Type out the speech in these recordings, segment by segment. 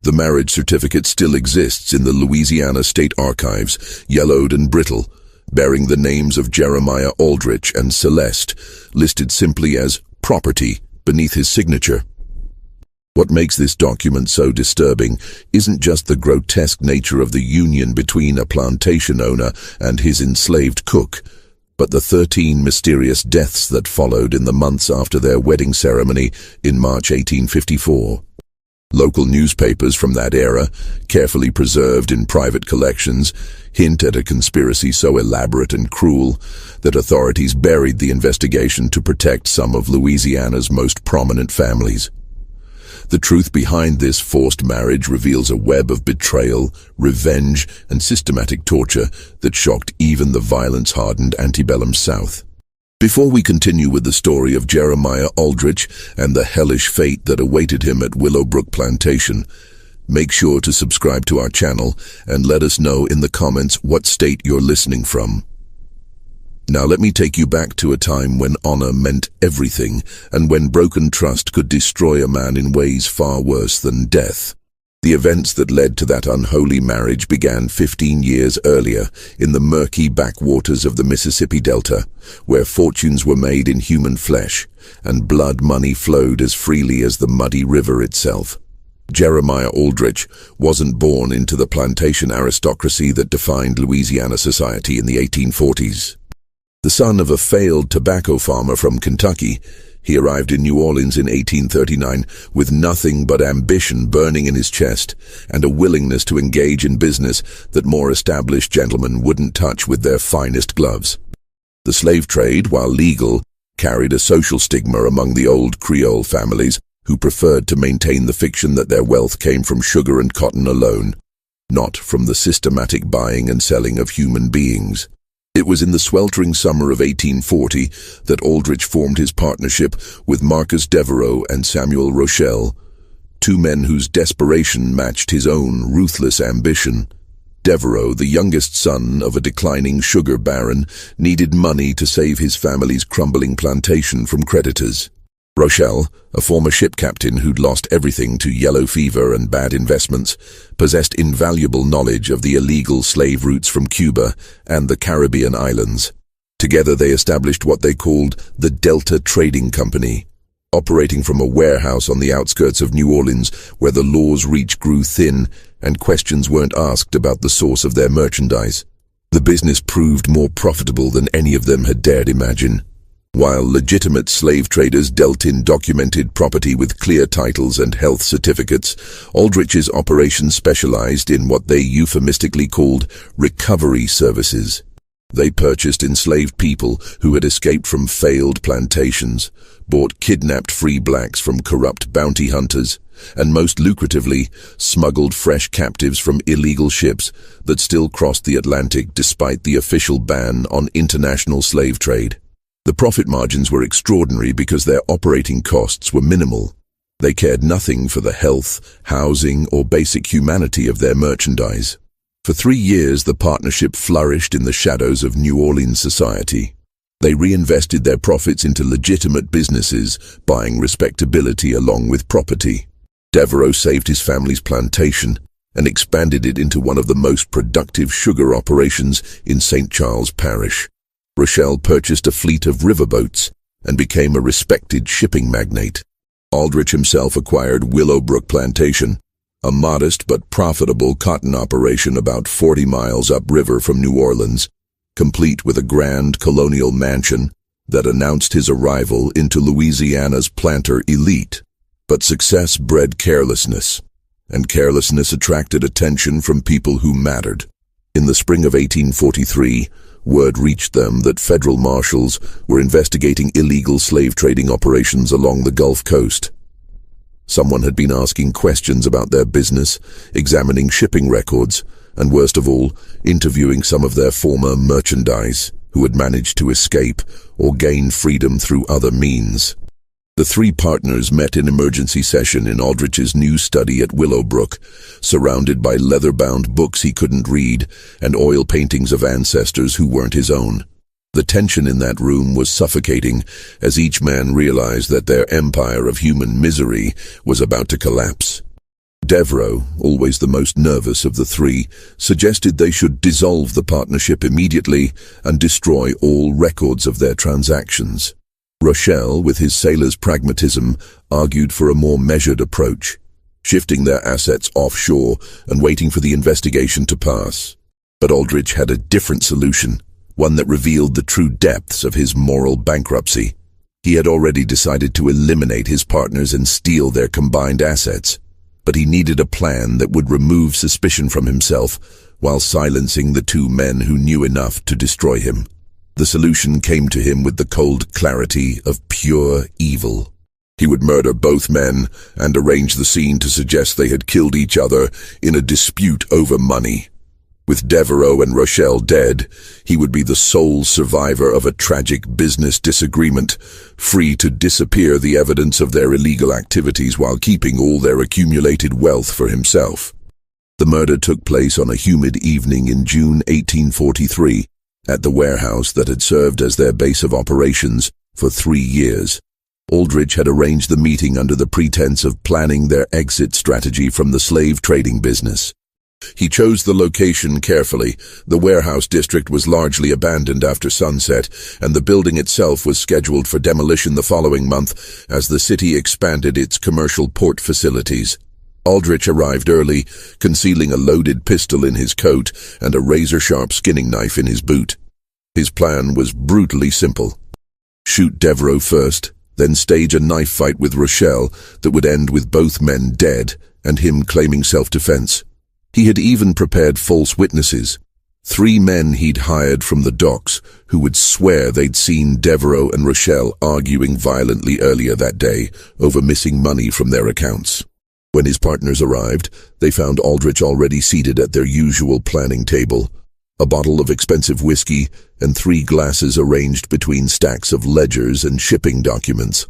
The marriage certificate still exists in the Louisiana State Archives, yellowed and brittle, bearing the names of Jeremiah Aldrich and Celeste, listed simply as property beneath his signature. What makes this document so disturbing isn't just the grotesque nature of the union between a plantation owner and his enslaved cook, but the 13 mysterious deaths that followed in the months after their wedding ceremony in March 1854. Local newspapers from that era, carefully preserved in private collections, hint at a conspiracy so elaborate and cruel that authorities buried the investigation to protect some of Louisiana's most prominent families. The truth behind this forced marriage reveals a web of betrayal, revenge, and systematic torture that shocked even the violence-hardened antebellum South. Before we continue with the story of Jeremiah Aldrich and the hellish fate that awaited him at Willowbrook Plantation, make sure to subscribe to our channel and let us know in the comments what state you're listening from. Now let me take you back to a time when honor meant everything and when broken trust could destroy a man in ways far worse than death. The events that led to that unholy marriage began 15 years earlier in the murky backwaters of the Mississippi Delta, where fortunes were made in human flesh and blood money flowed as freely as the muddy river itself. Jeremiah Aldrich wasn't born into the plantation aristocracy that defined Louisiana society in the 1840s. The son of a failed tobacco farmer from Kentucky, he arrived in New Orleans in 1839 with nothing but ambition burning in his chest and a willingness to engage in business that more established gentlemen wouldn't touch with their finest gloves. The slave trade, while legal, carried a social stigma among the old Creole families who preferred to maintain the fiction that their wealth came from sugar and cotton alone, not from the systematic buying and selling of human beings. It was in the sweltering summer of 1840 that Aldrich formed his partnership with Marcus Devereaux and Samuel Rochelle, two men whose desperation matched his own ruthless ambition. Devereaux, the youngest son of a declining sugar baron, needed money to save his family's crumbling plantation from creditors. Rochelle, a former ship captain who'd lost everything to yellow fever and bad investments, possessed invaluable knowledge of the illegal slave routes from Cuba and the Caribbean islands. Together they established what they called the Delta Trading Company, operating from a warehouse on the outskirts of New Orleans where the law's reach grew thin and questions weren't asked about the source of their merchandise. The business proved more profitable than any of them had dared imagine. While legitimate slave traders dealt in documented property with clear titles and health certificates, Aldrich's operations specialized in what they euphemistically called recovery services. They purchased enslaved people who had escaped from failed plantations, bought kidnapped free blacks from corrupt bounty hunters, and most lucratively, smuggled fresh captives from illegal ships that still crossed the Atlantic despite the official ban on international slave trade. The profit margins were extraordinary because their operating costs were minimal. They cared nothing for the health, housing, or basic humanity of their merchandise. For 3 years, the partnership flourished in the shadows of New Orleans society. They reinvested their profits into legitimate businesses, buying respectability along with property. Devereaux saved his family's plantation and expanded it into one of the most productive sugar operations in St. Charles Parish. Rochelle purchased a fleet of riverboats and became a respected shipping magnate. Aldrich himself acquired Willowbrook Plantation, a modest but profitable cotton operation about 40 miles upriver from New Orleans, complete with a grand colonial mansion that announced his arrival into Louisiana's planter elite. But success bred carelessness, and carelessness attracted attention from people who mattered. In the spring of 1843, word reached them that federal marshals were investigating illegal slave trading operations along the Gulf Coast. Someone had been asking questions about their business, examining shipping records, and worst of all, interviewing some of their former merchandise who had managed to escape or gain freedom through other means. The three partners met in emergency session in Aldrich's new study at Willowbrook, surrounded by leather-bound books he couldn't read and oil paintings of ancestors who weren't his own. The tension in that room was suffocating as each man realized that their empire of human misery was about to collapse. Devereaux, always the most nervous of the three, suggested they should dissolve the partnership immediately and destroy all records of their transactions. Rochelle, with his sailor's pragmatism, argued for a more measured approach, shifting their assets offshore and waiting for the investigation to pass. But Aldrich had a different solution, one that revealed the true depths of his moral bankruptcy. He had already decided to eliminate his partners and steal their combined assets, but he needed a plan that would remove suspicion from himself while silencing the two men who knew enough to destroy him. The solution came to him with the cold clarity of pure evil. He would murder both men and arrange the scene to suggest they had killed each other in a dispute over money. With Devereaux and Rochelle dead, he would be the sole survivor of a tragic business disagreement, free to disappear the evidence of their illegal activities while keeping all their accumulated wealth for himself. The murder took place on a humid evening in June 1843, at the warehouse that had served as their base of operations for 3 years. Aldrich had arranged the meeting under the pretense of planning their exit strategy from the slave trading business. He chose the location carefully. The warehouse district was largely abandoned after sunset, and the building itself was scheduled for demolition the following month as the city expanded its commercial port facilities. Aldrich arrived early, concealing a loaded pistol in his coat and a razor-sharp skinning knife in his boot. His plan was brutally simple. Shoot Devereaux first, then stage a knife fight with Rochelle that would end with both men dead and him claiming self-defense. He had even prepared false witnesses, 3 men he'd hired from the docks who would swear they'd seen Devereaux and Rochelle arguing violently earlier that day over missing money from their accounts. When his partners arrived, they found Aldrich already seated at their usual planning table, a bottle of expensive whiskey and 3 glasses arranged between stacks of ledgers and shipping documents.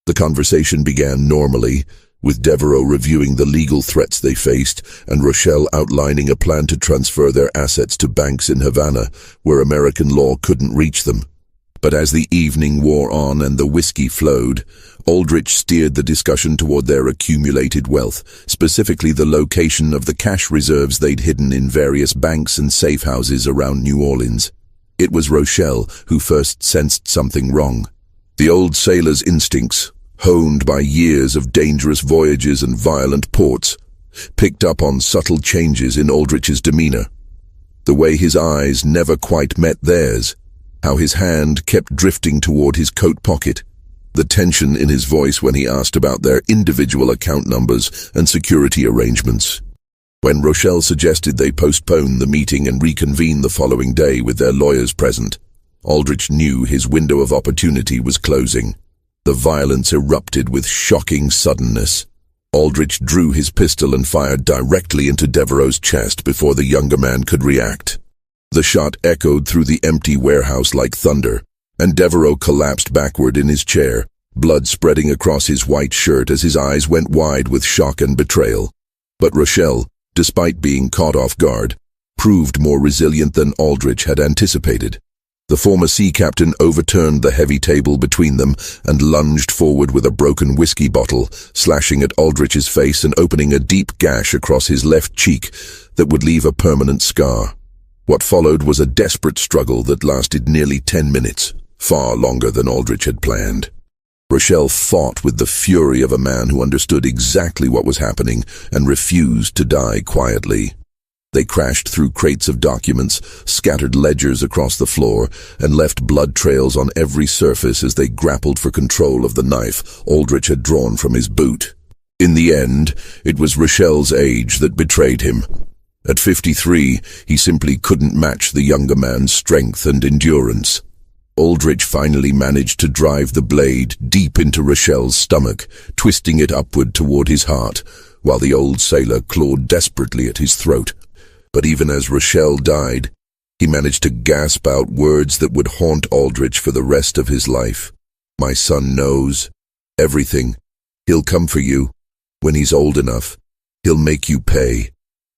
The conversation began normally, with Devereaux reviewing the legal threats they faced and Rochelle outlining a plan to transfer their assets to banks in Havana, where American law couldn't reach them. But as the evening wore on and the whiskey flowed, Aldrich steered the discussion toward their accumulated wealth, specifically the location of the cash reserves they'd hidden in various banks and safe houses around New Orleans. It was Rochelle who first sensed something wrong. The old sailor's instincts, honed by years of dangerous voyages and violent ports, picked up on subtle changes in Aldrich's demeanor. The way his eyes never quite met theirs, how his hand kept drifting toward his coat pocket, the tension in his voice when he asked about their individual account numbers and security arrangements. When Rochelle suggested they postpone the meeting and reconvene the following day with their lawyers present, Aldrich knew his window of opportunity was closing. The violence erupted with shocking suddenness. Aldrich drew his pistol and fired directly into Devereaux's chest before the younger man could react. The shot echoed through the empty warehouse like thunder, and Devereaux collapsed backward in his chair, blood spreading across his white shirt as his eyes went wide with shock and betrayal. But Rochelle, despite being caught off guard, proved more resilient than Aldrich had anticipated. The former sea captain overturned the heavy table between them and lunged forward with a broken whiskey bottle, slashing at Aldrich's face and opening a deep gash across his left cheek that would leave a permanent scar. What followed was a desperate struggle that lasted nearly 10 minutes, far longer than Aldrich had planned. Rochelle fought with the fury of a man who understood exactly what was happening and refused to die quietly. They crashed through crates of documents, scattered ledgers across the floor, and left blood trails on every surface as they grappled for control of the knife Aldrich had drawn from his boot. In the end, it was Rochelle's age that betrayed him. At 53, he simply couldn't match the younger man's strength and endurance. Aldrich finally managed to drive the blade deep into Rochelle's stomach, twisting it upward toward his heart, while the old sailor clawed desperately at his throat. But even as Rochelle died, he managed to gasp out words that would haunt Aldrich for the rest of his life. "My son knows everything. He'll come for you. When he's old enough, he'll make you pay."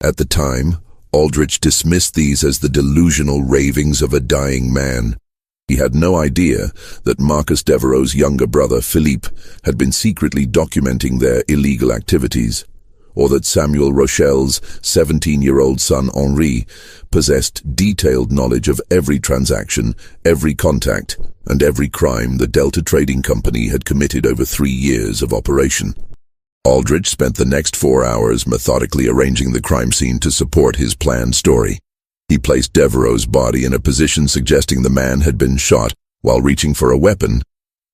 At the time, Aldrich dismissed these as the delusional ravings of a dying man. He had no idea that Marcus Devereaux's younger brother, Philippe, had been secretly documenting their illegal activities. or that Samuel Rochel's 17-year-old son Henri possessed detailed knowledge of every transaction, every contact, and every crime the Delta Trading Company had committed over 3 years of operation. Aldrich spent the next 4 hours methodically arranging the crime scene to support his planned story. He placed Devereaux's body in a position suggesting the man had been shot while reaching for a weapon,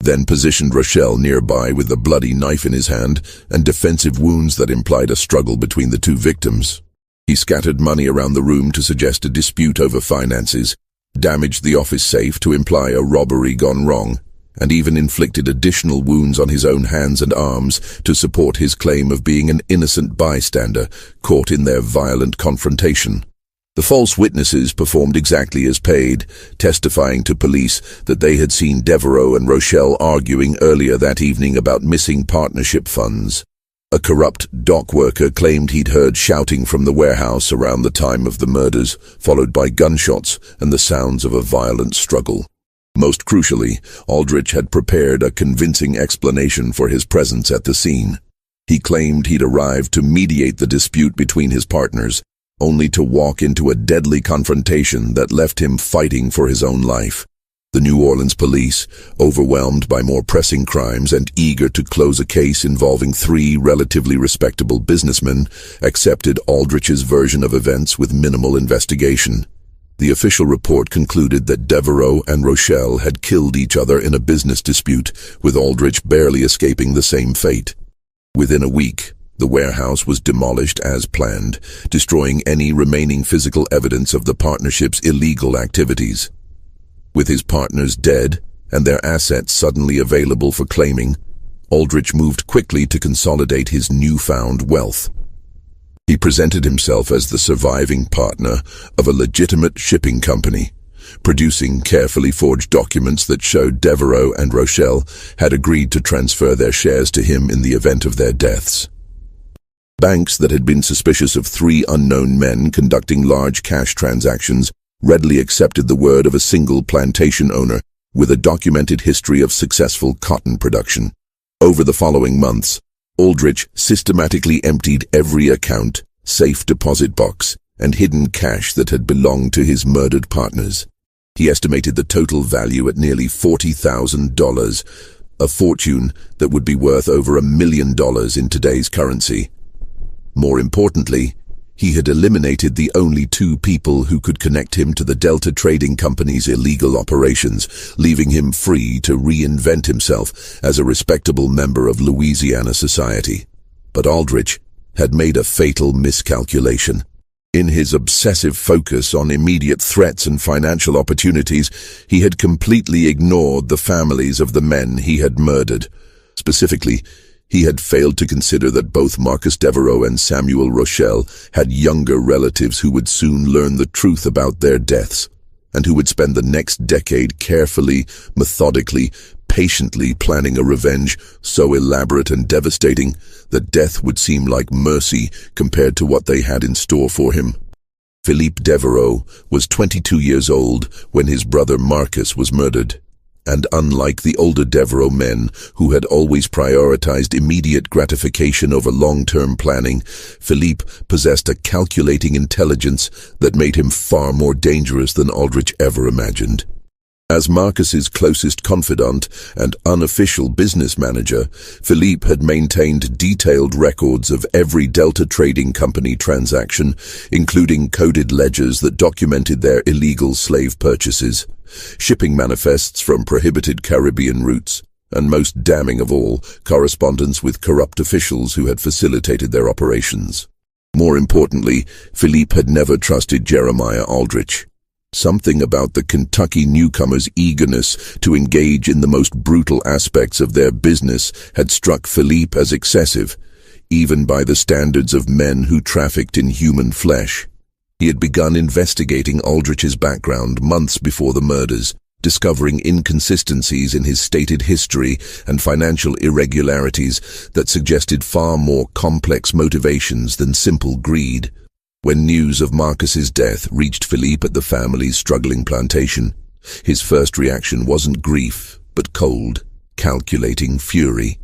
then positioned Rochelle nearby with a bloody knife in his hand and defensive wounds that implied a struggle between the two victims. He scattered money around the room to suggest a dispute over finances, damaged the office safe to imply a robbery gone wrong, and even inflicted additional wounds on his own hands and arms to support his claim of being an innocent bystander caught in their violent confrontation. The false witnesses performed exactly as paid, testifying to police that they had seen Devereaux and Rochelle arguing earlier that evening about missing partnership funds. A corrupt dock worker claimed he'd heard shouting from the warehouse around the time of the murders, followed by gunshots and the sounds of a violent struggle. Most crucially, Aldrich had prepared a convincing explanation for his presence at the scene. He claimed he'd arrived to mediate the dispute between his partners, only to walk into a deadly confrontation that left him fighting for his own life. The New Orleans police, overwhelmed by more pressing crimes and eager to close a case involving 3 relatively respectable businessmen, accepted Aldrich's version of events with minimal investigation. The official report concluded that Devereaux and Rochelle had killed each other in a business dispute, with Aldrich barely escaping the same fate. Within a week, the warehouse was demolished as planned, destroying any remaining physical evidence of the partnership's illegal activities. With his partners dead and their assets suddenly available for claiming, Aldrich moved quickly to consolidate his newfound wealth. He presented himself as the surviving partner of a legitimate shipping company, producing carefully forged documents that showed Devereaux and Rochelle had agreed to transfer their shares to him in the event of their deaths. Banks that had been suspicious of 3 unknown men conducting large cash transactions readily accepted the word of a single plantation owner with a documented history of successful cotton production. Over the following months, Aldrich systematically emptied every account, safe deposit box, and hidden cash that had belonged to his murdered partners. He estimated the total value at nearly $40,000, a fortune that would be worth over $1 million in today's currency. More importantly, he had eliminated the only 2 people who could connect him to the Delta Trading Company's illegal operations, leaving him free to reinvent himself as a respectable member of Louisiana society. But Aldrich had made a fatal miscalculation. In his obsessive focus on immediate threats and financial opportunities, he had completely ignored the families of the men he had murdered. Specifically, he had failed to consider that both Marcus Devereaux and Samuel Rochelle had younger relatives who would soon learn the truth about their deaths, and who would spend the next decade carefully, methodically, patiently planning a revenge so elaborate and devastating that death would seem like mercy compared to what they had in store for him. Philippe Devereaux was 22 years old when his brother Marcus was murdered. And unlike the older Devereaux men, who had always prioritized immediate gratification over long-term planning, Philippe possessed a calculating intelligence that made him far more dangerous than Aldrich ever imagined. As Marcus's closest confidant and unofficial business manager, Philippe had maintained detailed records of every Delta Trading Company transaction, including coded ledgers that documented their illegal slave purchases, shipping manifests from prohibited Caribbean routes, and most damning of all, correspondence with corrupt officials who had facilitated their operations. More importantly, Philippe had never trusted Jeremiah Aldrich. Something about the Kentucky newcomer's eagerness to engage in the most brutal aspects of their business had struck Philippe as excessive, even by the standards of men who trafficked in human flesh. He had begun investigating Aldrich's background months before the murders, discovering inconsistencies in his stated history and financial irregularities that suggested far more complex motivations than simple greed. When news of Marcus's death reached Philippe at the family's struggling plantation, his first reaction wasn't grief, but cold, calculating fury.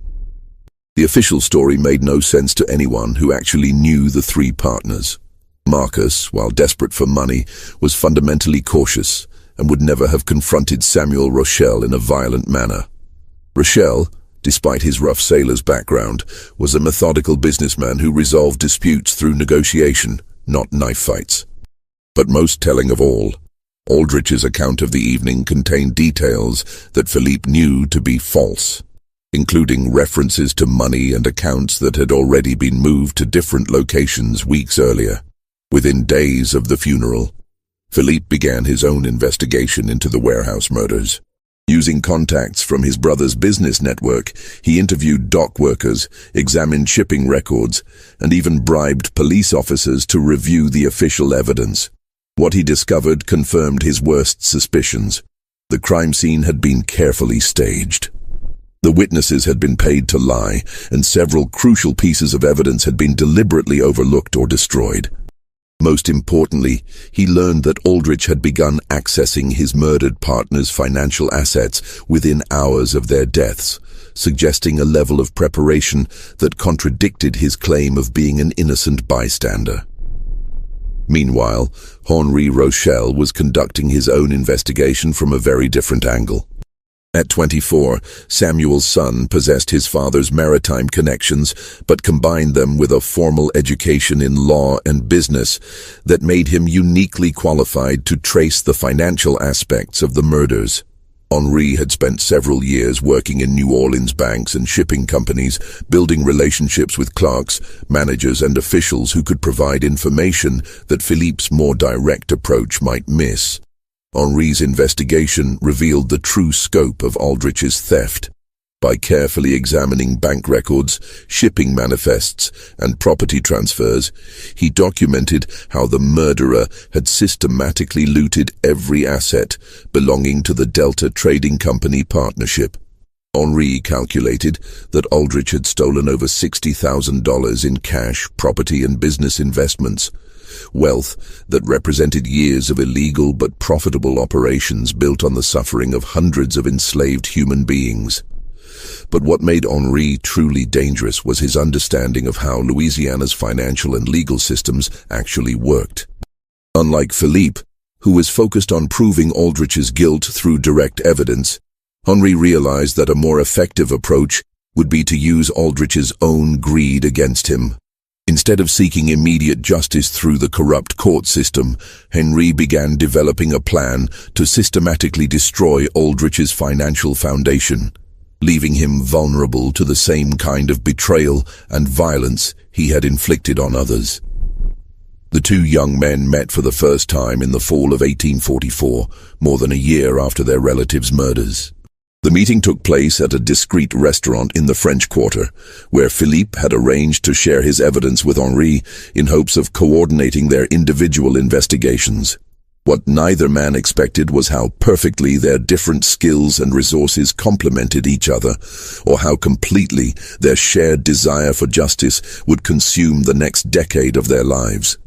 The official story made no sense to anyone who actually knew the three partners. Marcus, while desperate for money, was fundamentally cautious and would never have confronted Samuel Rochelle in a violent manner. Rochelle, despite his rough sailor's background, was a methodical businessman who resolved disputes through negotiation, not knife fights. But most telling of all, Aldrich's account of the evening contained details that Philippe knew to be false, including references to money and accounts that had already been moved to different locations weeks earlier. Within days of the funeral, Philippe began his own investigation into the warehouse murders. Using contacts from his brother's business network, he interviewed dock workers, examined shipping records, and even bribed police officers to review the official evidence. What he discovered confirmed his worst suspicions. The crime scene had been carefully staged. The witnesses had been paid to lie, and several crucial pieces of evidence had been deliberately overlooked or destroyed. Most importantly, he learned that Aldrich had begun accessing his murdered partner's financial assets within hours of their deaths, suggesting a level of preparation that contradicted his claim of being an innocent bystander. Meanwhile, Henri Rochelle was conducting his own investigation from a very different angle. At 24, Samuel's son possessed his father's maritime connections, but combined them with a formal education in law and business that made him uniquely qualified to trace the financial aspects of the murders. Henri had spent several years working in New Orleans banks and shipping companies, building relationships with clerks, managers, and officials who could provide information that Philippe's more direct approach might miss. Henri's investigation revealed the true scope of Aldrich's theft. By carefully examining bank records, shipping manifests, and property transfers, he documented how the murderer had systematically looted every asset belonging to the Delta Trading Company partnership. Henri calculated that Aldrich had stolen over $60,000 in cash, property, and business investments, wealth that represented years of illegal but profitable operations built on the suffering of hundreds of enslaved human beings. But what made Henri truly dangerous was his understanding of how Louisiana's financial and legal systems actually worked. Unlike Philippe, who was focused on proving Aldrich's guilt through direct evidence, Henri realized that a more effective approach would be to use Aldrich's own greed against him. Instead of seeking immediate justice through the corrupt court system, Henri began developing a plan to systematically destroy Aldrich's financial foundation, leaving him vulnerable to the same kind of betrayal and violence he had inflicted on others. The two young men met for the first time in the fall of 1844, more than a year after their relatives' murders. The meeting took place at a discreet restaurant in the French Quarter, where Philippe had arranged to share his evidence with Henri in hopes of coordinating their individual investigations. What neither man expected was how perfectly their different skills and resources complemented each other, or how completely their shared desire for justice would consume the next decade of their lives.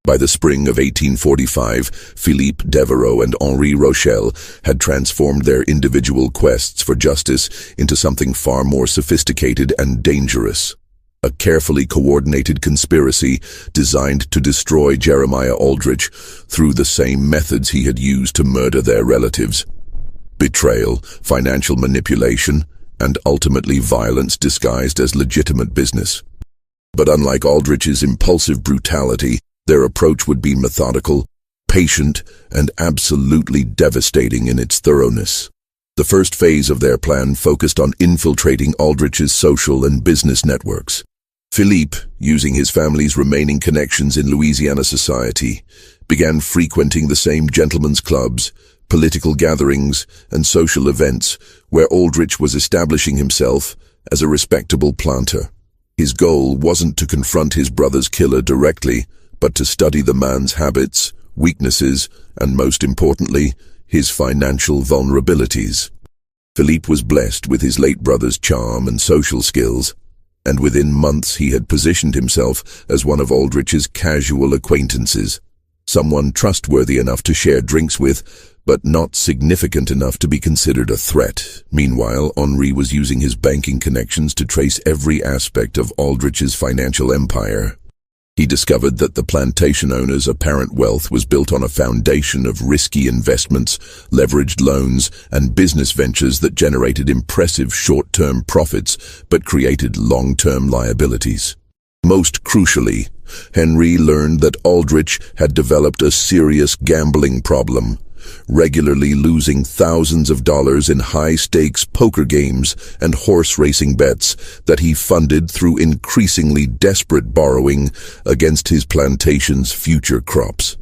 By the spring of 1845, Philippe Devereaux and Henri Rochelle had transformed their individual quests for justice into something far more sophisticated and dangerous. A carefully coordinated conspiracy designed to destroy Jeremiah Aldrich through the same methods he had used to murder their relatives: betrayal, financial manipulation, and ultimately violence disguised as legitimate business. But unlike Aldrich's impulsive brutality, their approach would be methodical, patient, and absolutely devastating in its thoroughness. The first phase of their plan focused on infiltrating Aldrich's social and business networks. Philippe, using his family's remaining connections in Louisiana society, began frequenting the same gentlemen's clubs, political gatherings, and social events where Aldrich was establishing himself as a respectable planter. His goal wasn't to confront his brother's killer directly, but to study the man's habits, weaknesses, and most importantly, his financial vulnerabilities. Philippe was blessed with his late brother's charm and social skills, and within months he had positioned himself as one of Aldrich's casual acquaintances. someone trustworthy enough to share drinks with, but not significant enough to be considered a threat. Meanwhile, Henri was using his banking connections to trace every aspect of Aldrich's financial empire. He discovered that the plantation owner's apparent wealth was built on a foundation of risky investments, leveraged loans, and business ventures that generated impressive short-term profits but created long-term liabilities. Most crucially, Henri learned that Aldrich had developed a serious gambling problem, regularly losing thousands of dollars in high-stakes poker games and horse racing bets that he funded through increasingly desperate borrowing against his plantation's future crops.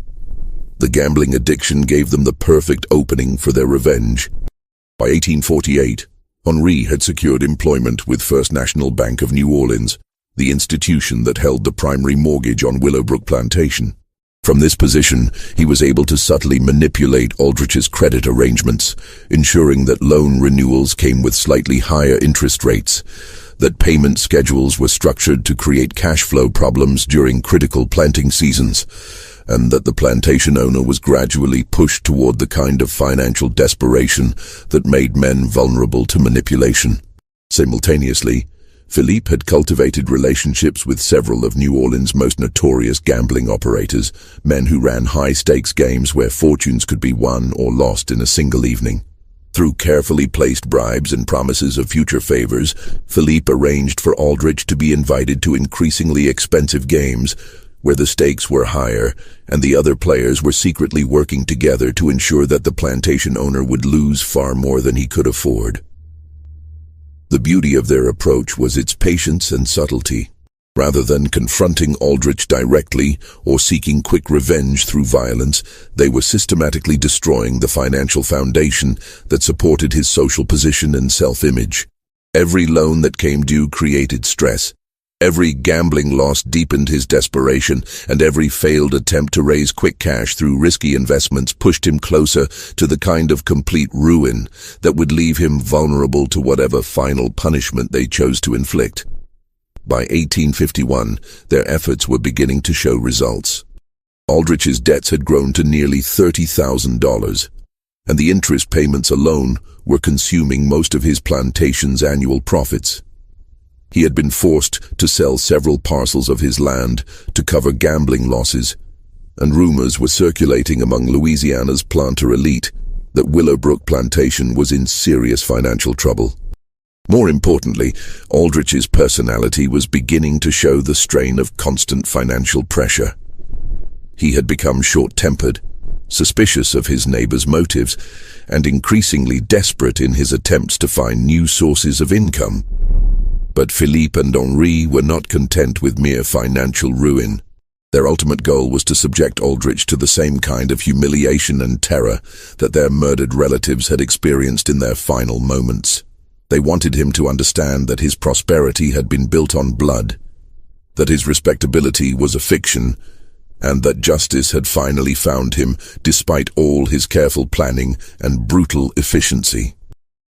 The gambling addiction gave them the perfect opening for their revenge. By 1848, Henri had secured employment with First National Bank of New Orleans, the institution that held the primary mortgage on Willowbrook Plantation. From this position, he was able to subtly manipulate Aldrich's credit arrangements, ensuring that loan renewals came with slightly higher interest rates, that payment schedules were structured to create cash flow problems during critical planting seasons, and that the plantation owner was gradually pushed toward the kind of financial desperation that made men vulnerable to manipulation. Simultaneously, Philippe had cultivated relationships with several of New Orleans' most notorious gambling operators, men who ran high-stakes games where fortunes could be won or lost in a single evening. Through carefully placed bribes and promises of future favors, Philippe arranged for Aldrich to be invited to increasingly expensive games, where the stakes were higher and the other players were secretly working together to ensure that the plantation owner would lose far more than he could afford. The beauty of their approach was its patience and subtlety. Rather than confronting Aldrich directly or seeking quick revenge through violence, they were systematically destroying the financial foundation that supported his social position and self-image. Every loan that came due created stress. Every gambling loss deepened his desperation, and every failed attempt to raise quick cash through risky investments pushed him closer to the kind of complete ruin that would leave him vulnerable to whatever final punishment they chose to inflict. By 1851, their efforts were beginning to show results. Aldrich's debts had grown to nearly $30,000, and the interest payments alone were consuming most of his plantation's annual profits. He had been forced to sell several parcels of his land to cover gambling losses, and rumors were circulating among Louisiana's planter elite that Willowbrook Plantation was in serious financial trouble. More importantly, Aldrich's personality was beginning to show the strain of constant financial pressure. He had become short-tempered, suspicious of his neighbor's motives, and increasingly desperate in his attempts to find new sources of income. But Philippe and Henri were not content with mere financial ruin. Their ultimate goal was to subject Aldrich to the same kind of humiliation and terror that their murdered relatives had experienced in their final moments. They wanted him to understand that his prosperity had been built on blood, that his respectability was a fiction, and that justice had finally found him despite all his careful planning and brutal efficiency.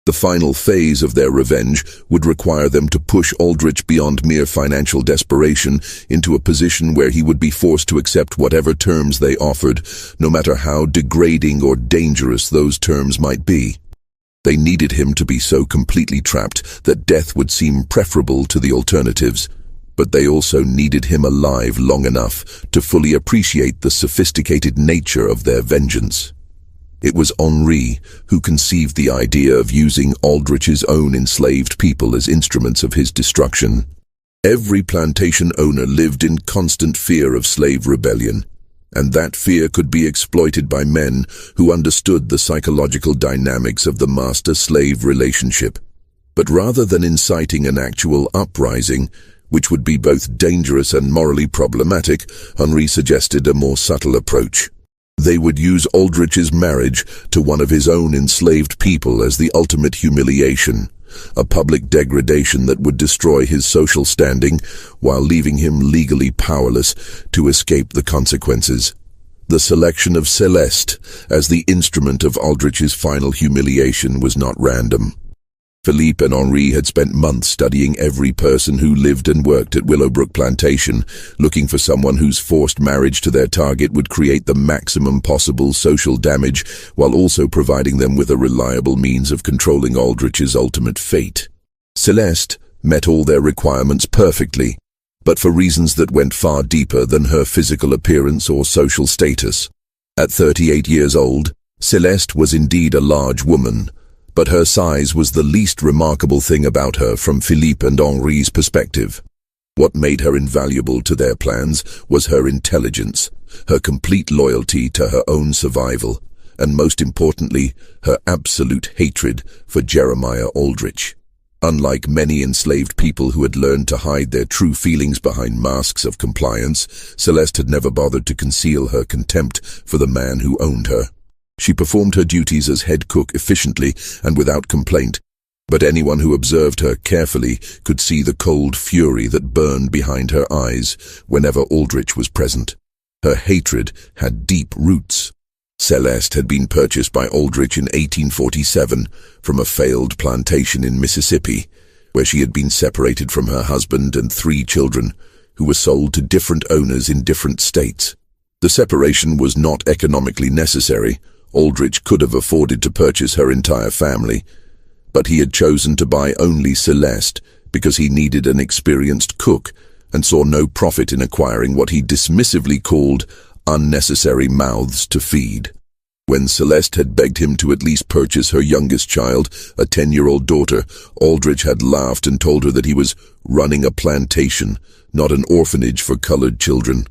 The final phase of their revenge would require them to push Aldrich beyond mere financial desperation into a position where he would be forced to accept whatever terms they offered, no matter how degrading or dangerous those terms might be. They needed him to be so completely trapped that death would seem preferable to the alternatives, but they also needed him alive long enough to fully appreciate the sophisticated nature of their vengeance. It was Henri who conceived the idea of using Aldrich's own enslaved people as instruments of his destruction. Every plantation owner lived in constant fear of slave rebellion, and that fear could be exploited by men who understood the psychological dynamics of the master-slave relationship. But rather than inciting an actual uprising, which would be both dangerous and morally problematic, Henri suggested a more subtle approach. They would use Aldrich's marriage to one of his own enslaved people as the ultimate humiliation, a public degradation that would destroy his social standing while leaving him legally powerless to escape the consequences. The selection of Celeste as the instrument of Aldrich's final humiliation was not random. Philippe and Henri had spent months studying every person who lived and worked at Willowbrook Plantation, looking for someone whose forced marriage to their target would create the maximum possible social damage, while also providing them with a reliable means of controlling Aldrich's ultimate fate. Celeste met all their requirements perfectly, but for reasons that went far deeper than her physical appearance or social status. At 38 years old, Celeste was indeed a large woman, but her size was the least remarkable thing about her from Philippe and Henri's perspective. What made her invaluable to their plans was her intelligence, her complete loyalty to her own survival, and most importantly, her absolute hatred for Jeremiah Aldrich. Unlike many enslaved people who had learned to hide their true feelings behind masks of compliance, Celeste had never bothered to conceal her contempt for the man who owned her. She performed her duties as head cook efficiently and without complaint, but anyone who observed her carefully could see the cold fury that burned behind her eyes whenever Aldrich was present. Her hatred had deep roots. Celeste had been purchased by Aldrich in 1847 from a failed plantation in Mississippi, where she had been separated from her husband and 3 children, who were sold to different owners in different states. The separation was not economically necessary. Aldrich could have afforded to purchase her entire family, but he had chosen to buy only Celeste because he needed an experienced cook and saw no profit in acquiring what he dismissively called unnecessary mouths to feed. When Celeste had begged him to at least purchase her youngest child, a 10-year-old daughter, Aldrich had laughed and told her that he was running a plantation, not an orphanage for colored children.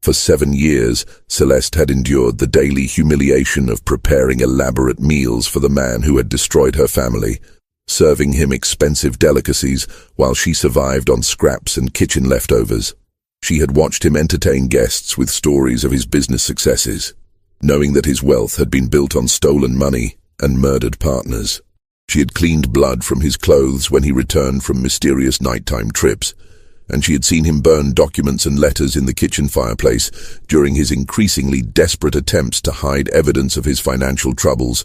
For 7 years, Celeste had endured the daily humiliation of preparing elaborate meals for the man who had destroyed her family, serving him expensive delicacies while she survived on scraps and kitchen leftovers. She had watched him entertain guests with stories of his business successes, knowing that his wealth had been built on stolen money and murdered partners. She had cleaned blood from his clothes when he returned from mysterious nighttime trips, and she had seen him burn documents and letters in the kitchen fireplace during his increasingly desperate attempts to hide evidence of his financial troubles.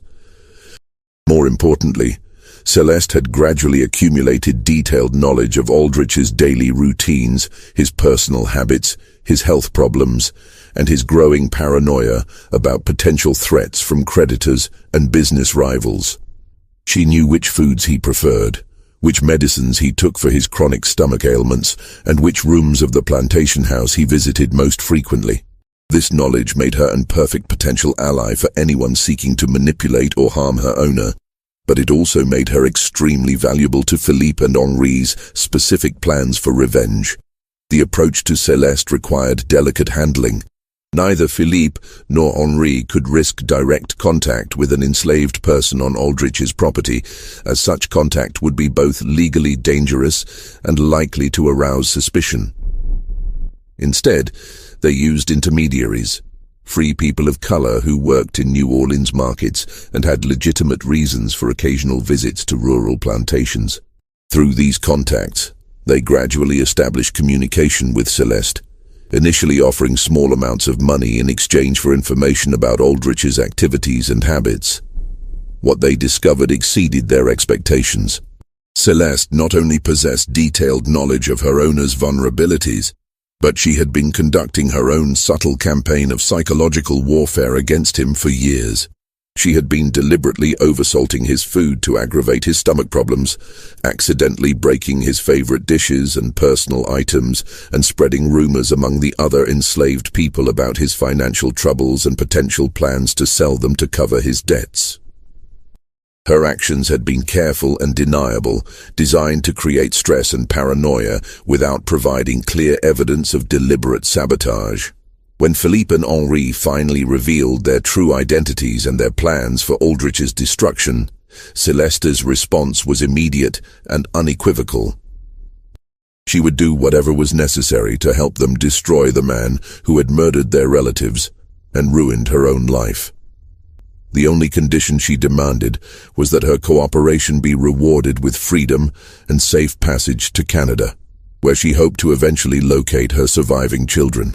More importantly, Celeste had gradually accumulated detailed knowledge of Aldrich's daily routines, his personal habits, his health problems, and his growing paranoia about potential threats from creditors and business rivals. She knew which foods he preferred, which medicines he took for his chronic stomach ailments, and which rooms of the plantation house he visited most frequently. This knowledge made her an perfect potential ally for anyone seeking to manipulate or harm her owner, but it also made her extremely valuable to Philippe and Henri's specific plans for revenge. The approach to Celeste required delicate handling. Neither Philippe nor Henri could risk direct contact with an enslaved person on Aldrich's property, as such contact would be both legally dangerous and likely to arouse suspicion. Instead, they used intermediaries, free people of color who worked in New Orleans markets and had legitimate reasons for occasional visits to rural plantations. Through these contacts, they gradually established communication with Celeste, initially offering small amounts of money in exchange for information about Aldrich's activities and habits. What they discovered exceeded their expectations. Celeste not only possessed detailed knowledge of her owner's vulnerabilities, but she had been conducting her own subtle campaign of psychological warfare against him for years. She had been deliberately oversalting his food to aggravate his stomach problems, accidentally breaking his favorite dishes and personal items, and spreading rumors among the other enslaved people about his financial troubles and potential plans to sell them to cover his debts. Her actions had been careful and deniable, designed to create stress and paranoia without providing clear evidence of deliberate sabotage. When Philippe and Henri finally revealed their true identities and their plans for Aldrich's destruction, Celeste's response was immediate and unequivocal. She would do whatever was necessary to help them destroy the man who had murdered their relatives and ruined her own life. The only condition she demanded was that her cooperation be rewarded with freedom and safe passage to Canada, where she hoped to eventually locate her surviving children.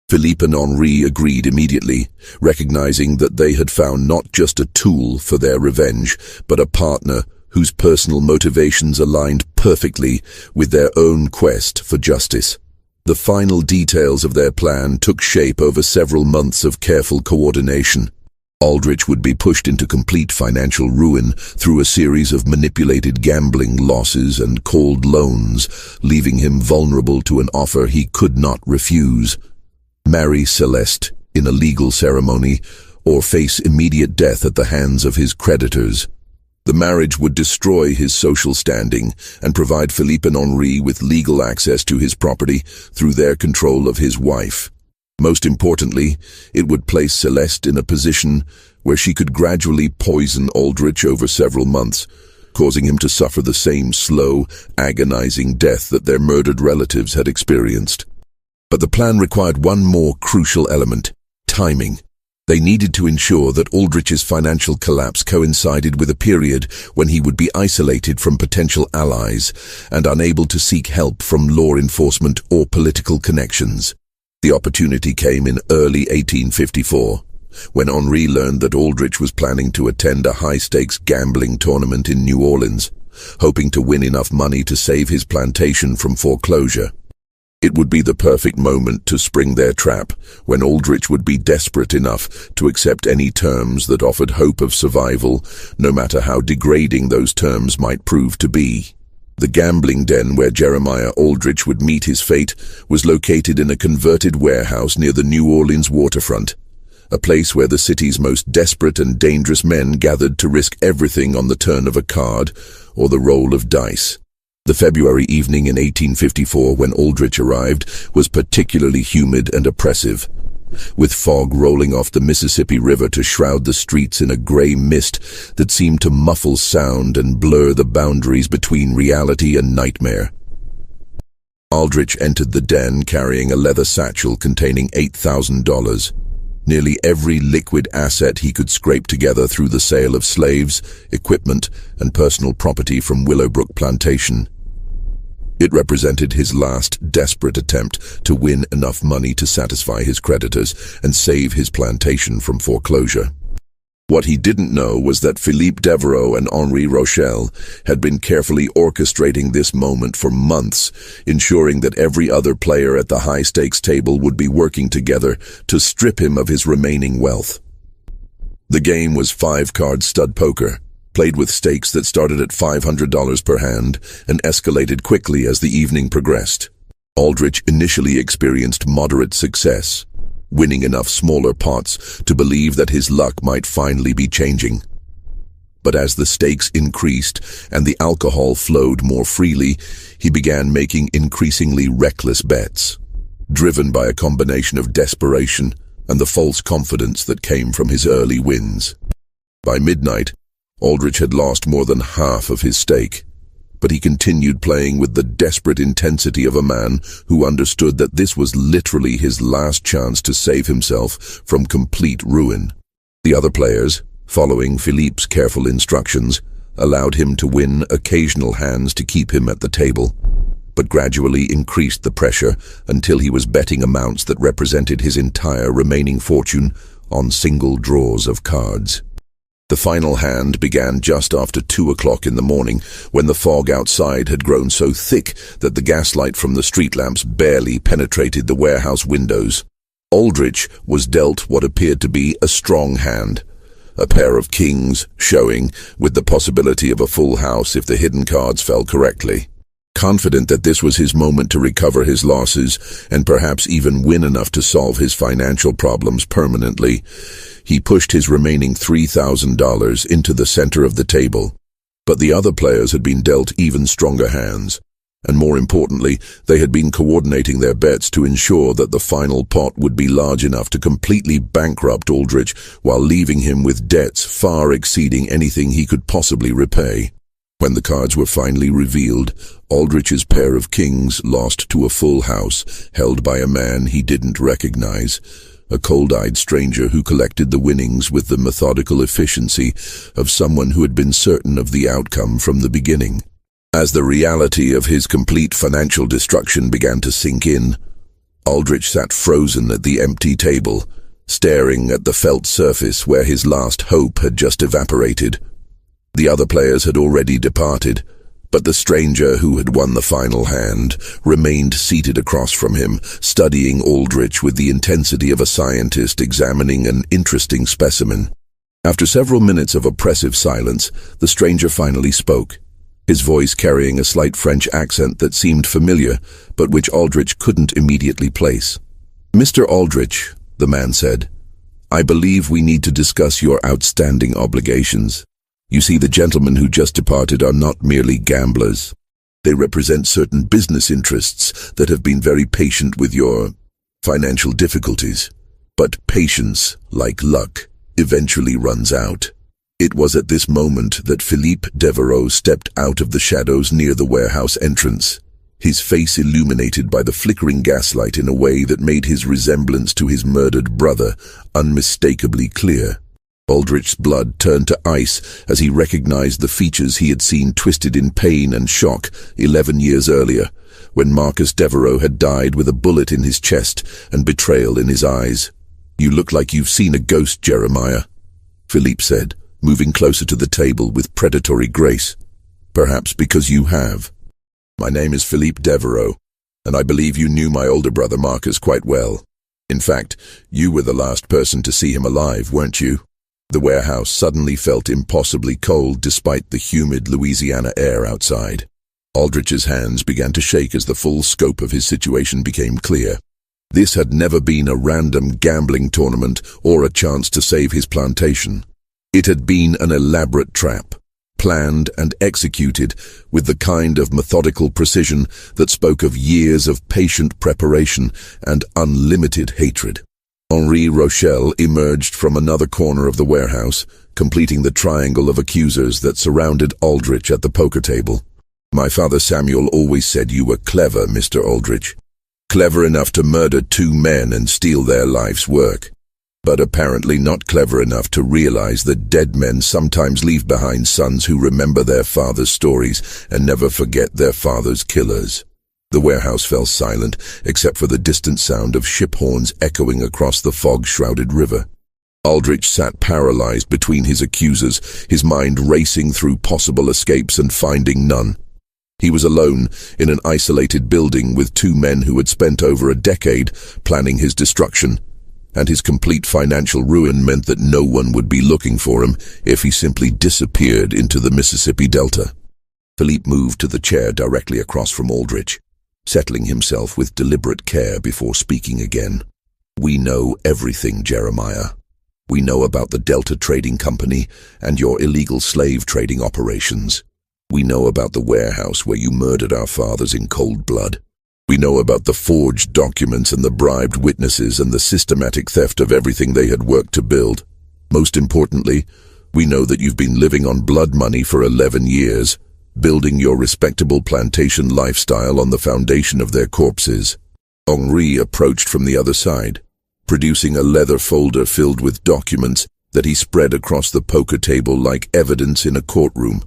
Philippe and Henri agreed immediately, recognizing that they had found not just a tool for their revenge, but a partner whose personal motivations aligned perfectly with their own quest for justice. The final details of their plan took shape over several months of careful coordination. Aldrich would be pushed into complete financial ruin through a series of manipulated gambling losses and cold loans, leaving him vulnerable to an offer he could not refuse: marry Celeste in a legal ceremony or face immediate death at the hands of his creditors. The marriage would destroy his social standing and provide Philippe and Henri with legal access to his property through their control of his wife. Most importantly, it would place Celeste in a position where she could gradually poison Aldrich over several months, causing him to suffer the same slow, agonizing death that their murdered relatives had experienced. But the plan required one more crucial element: timing. They needed to ensure that Aldrich's financial collapse coincided with a period when he would be isolated from potential allies and unable to seek help from law enforcement or political connections. The opportunity came in early 1854, when Henri learned that Aldrich was planning to attend a high-stakes gambling tournament in New Orleans, hoping to win enough money to save his plantation from foreclosure. It would be the perfect moment to spring their trap, when Aldrich would be desperate enough to accept any terms that offered hope of survival, no matter how degrading those terms might prove to be. The gambling den where Jeremiah Aldrich would meet his fate was located in a converted warehouse near the New Orleans waterfront, a place where the city's most desperate and dangerous men gathered to risk everything on the turn of a card or the roll of dice. The February evening in 1854, when Aldrich arrived, was particularly humid and oppressive, with fog rolling off the Mississippi River to shroud the streets in a gray mist that seemed to muffle sound and blur the boundaries between reality and nightmare. Aldrich entered the den carrying a leather satchel containing $8,000, nearly every liquid asset he could scrape together through the sale of slaves, equipment, and personal property from Willowbrook Plantation. It represented his last desperate attempt to win enough money to satisfy his creditors and save his plantation from foreclosure. What he didn't know was that Philippe Devereaux and Henri Rochelle had been carefully orchestrating this moment for months, ensuring that every other player at the high-stakes table would be working together to strip him of his remaining wealth. The game was 5-card stud poker, played with stakes that started at $500 per hand and escalated quickly as the evening progressed. Aldrich initially experienced moderate success, winning enough smaller pots to believe that his luck might finally be changing. But as the stakes increased and the alcohol flowed more freely, he began making increasingly reckless bets, driven by a combination of desperation and the false confidence that came from his early wins. By midnight, Aldrich had lost more than half of his stake, but he continued playing with the desperate intensity of a man who understood that this was literally his last chance to save himself from complete ruin. The other players, following Philippe's careful instructions, allowed him to win occasional hands to keep him at the table, but gradually increased the pressure until he was betting amounts that represented his entire remaining fortune on single draws of cards. The final hand began just after 2 o'clock in the morning, when the fog outside had grown so thick that the gaslight from the street lamps barely penetrated the warehouse windows. Aldrich was dealt what appeared to be a strong hand, a pair of kings showing, with the possibility of a full house if the hidden cards fell correctly. Confident that this was his moment to recover his losses and perhaps even win enough to solve his financial problems permanently, he pushed his remaining $3,000 into the center of the table. But the other players had been dealt even stronger hands, and more importantly, they had been coordinating their bets to ensure that the final pot would be large enough to completely bankrupt Aldrich while leaving him with debts far exceeding anything he could possibly repay. When the cards were finally revealed, Aldrich's pair of kings lost to a full house held by a man he didn't recognize, a cold-eyed stranger who collected the winnings with the methodical efficiency of someone who had been certain of the outcome from the beginning. As the reality of his complete financial destruction began to sink in, Aldrich sat frozen at the empty table, staring at the felt surface where his last hope had just evaporated. The other players had already departed, but the stranger who had won the final hand remained seated across from him, studying Aldrich with the intensity of a scientist examining an interesting specimen. After several minutes of oppressive silence, the stranger finally spoke, his voice carrying a slight French accent that seemed familiar, but which Aldrich couldn't immediately place. "Mr. Aldrich," the man said, "I believe we need to discuss your outstanding obligations. You see, the gentlemen who just departed are not merely gamblers. They represent certain business interests that have been very patient with your financial difficulties. But patience, like luck, eventually runs out." It was at this moment that Philippe Devereaux stepped out of the shadows near the warehouse entrance, his face illuminated by the flickering gaslight in a way that made his resemblance to his murdered brother unmistakably clear. Aldrich's blood turned to ice as he recognized the features he had seen twisted in pain and shock 11 years earlier, when Marcus Devereaux had died with a bullet in his chest and betrayal in his eyes. "You look like you've seen a ghost, Jeremiah," Philippe said, moving closer to the table with predatory grace. "Perhaps because you have. My name is Philippe Devereaux, and I believe you knew my older brother Marcus quite well. In fact, you were the last person to see him alive, weren't you?" The warehouse suddenly felt impossibly cold despite the humid Louisiana air outside. Aldrich's hands began to shake as the full scope of his situation became clear. This had never been a random gambling tournament or a chance to save his plantation. It had been an elaborate trap, planned and executed with the kind of methodical precision that spoke of years of patient preparation and unlimited hatred. Henri Rochelle emerged from another corner of the warehouse, completing the triangle of accusers that surrounded Aldrich at the poker table. "My father Samuel always said you were clever, Mr. Aldrich. Clever enough to murder 2 men and steal their life's work, but apparently not clever enough to realize that dead men sometimes leave behind sons who remember their father's stories and never forget their father's killers." The warehouse fell silent, except for the distant sound of ship horns echoing across the fog-shrouded river. Aldrich sat paralyzed between his accusers, his mind racing through possible escapes and finding none. He was alone in an isolated building with 2 men who had spent over a decade planning his destruction, and his complete financial ruin meant that no one would be looking for him if he simply disappeared into the Mississippi Delta. Philippe moved to the chair directly across from Aldrich, settling himself with deliberate care before speaking again. "We know everything, Jeremiah. We know about the Delta Trading Company and your illegal slave trading operations. We know about the warehouse where you murdered our fathers in cold blood. We know about the forged documents and the bribed witnesses and the systematic theft of everything they had worked to build. Most importantly, we know that you've been living on blood money for 11 years, building your respectable plantation lifestyle on the foundation of their corpses." Henri approached from the other side, producing a leather folder filled with documents that he spread across the poker table like evidence in a courtroom.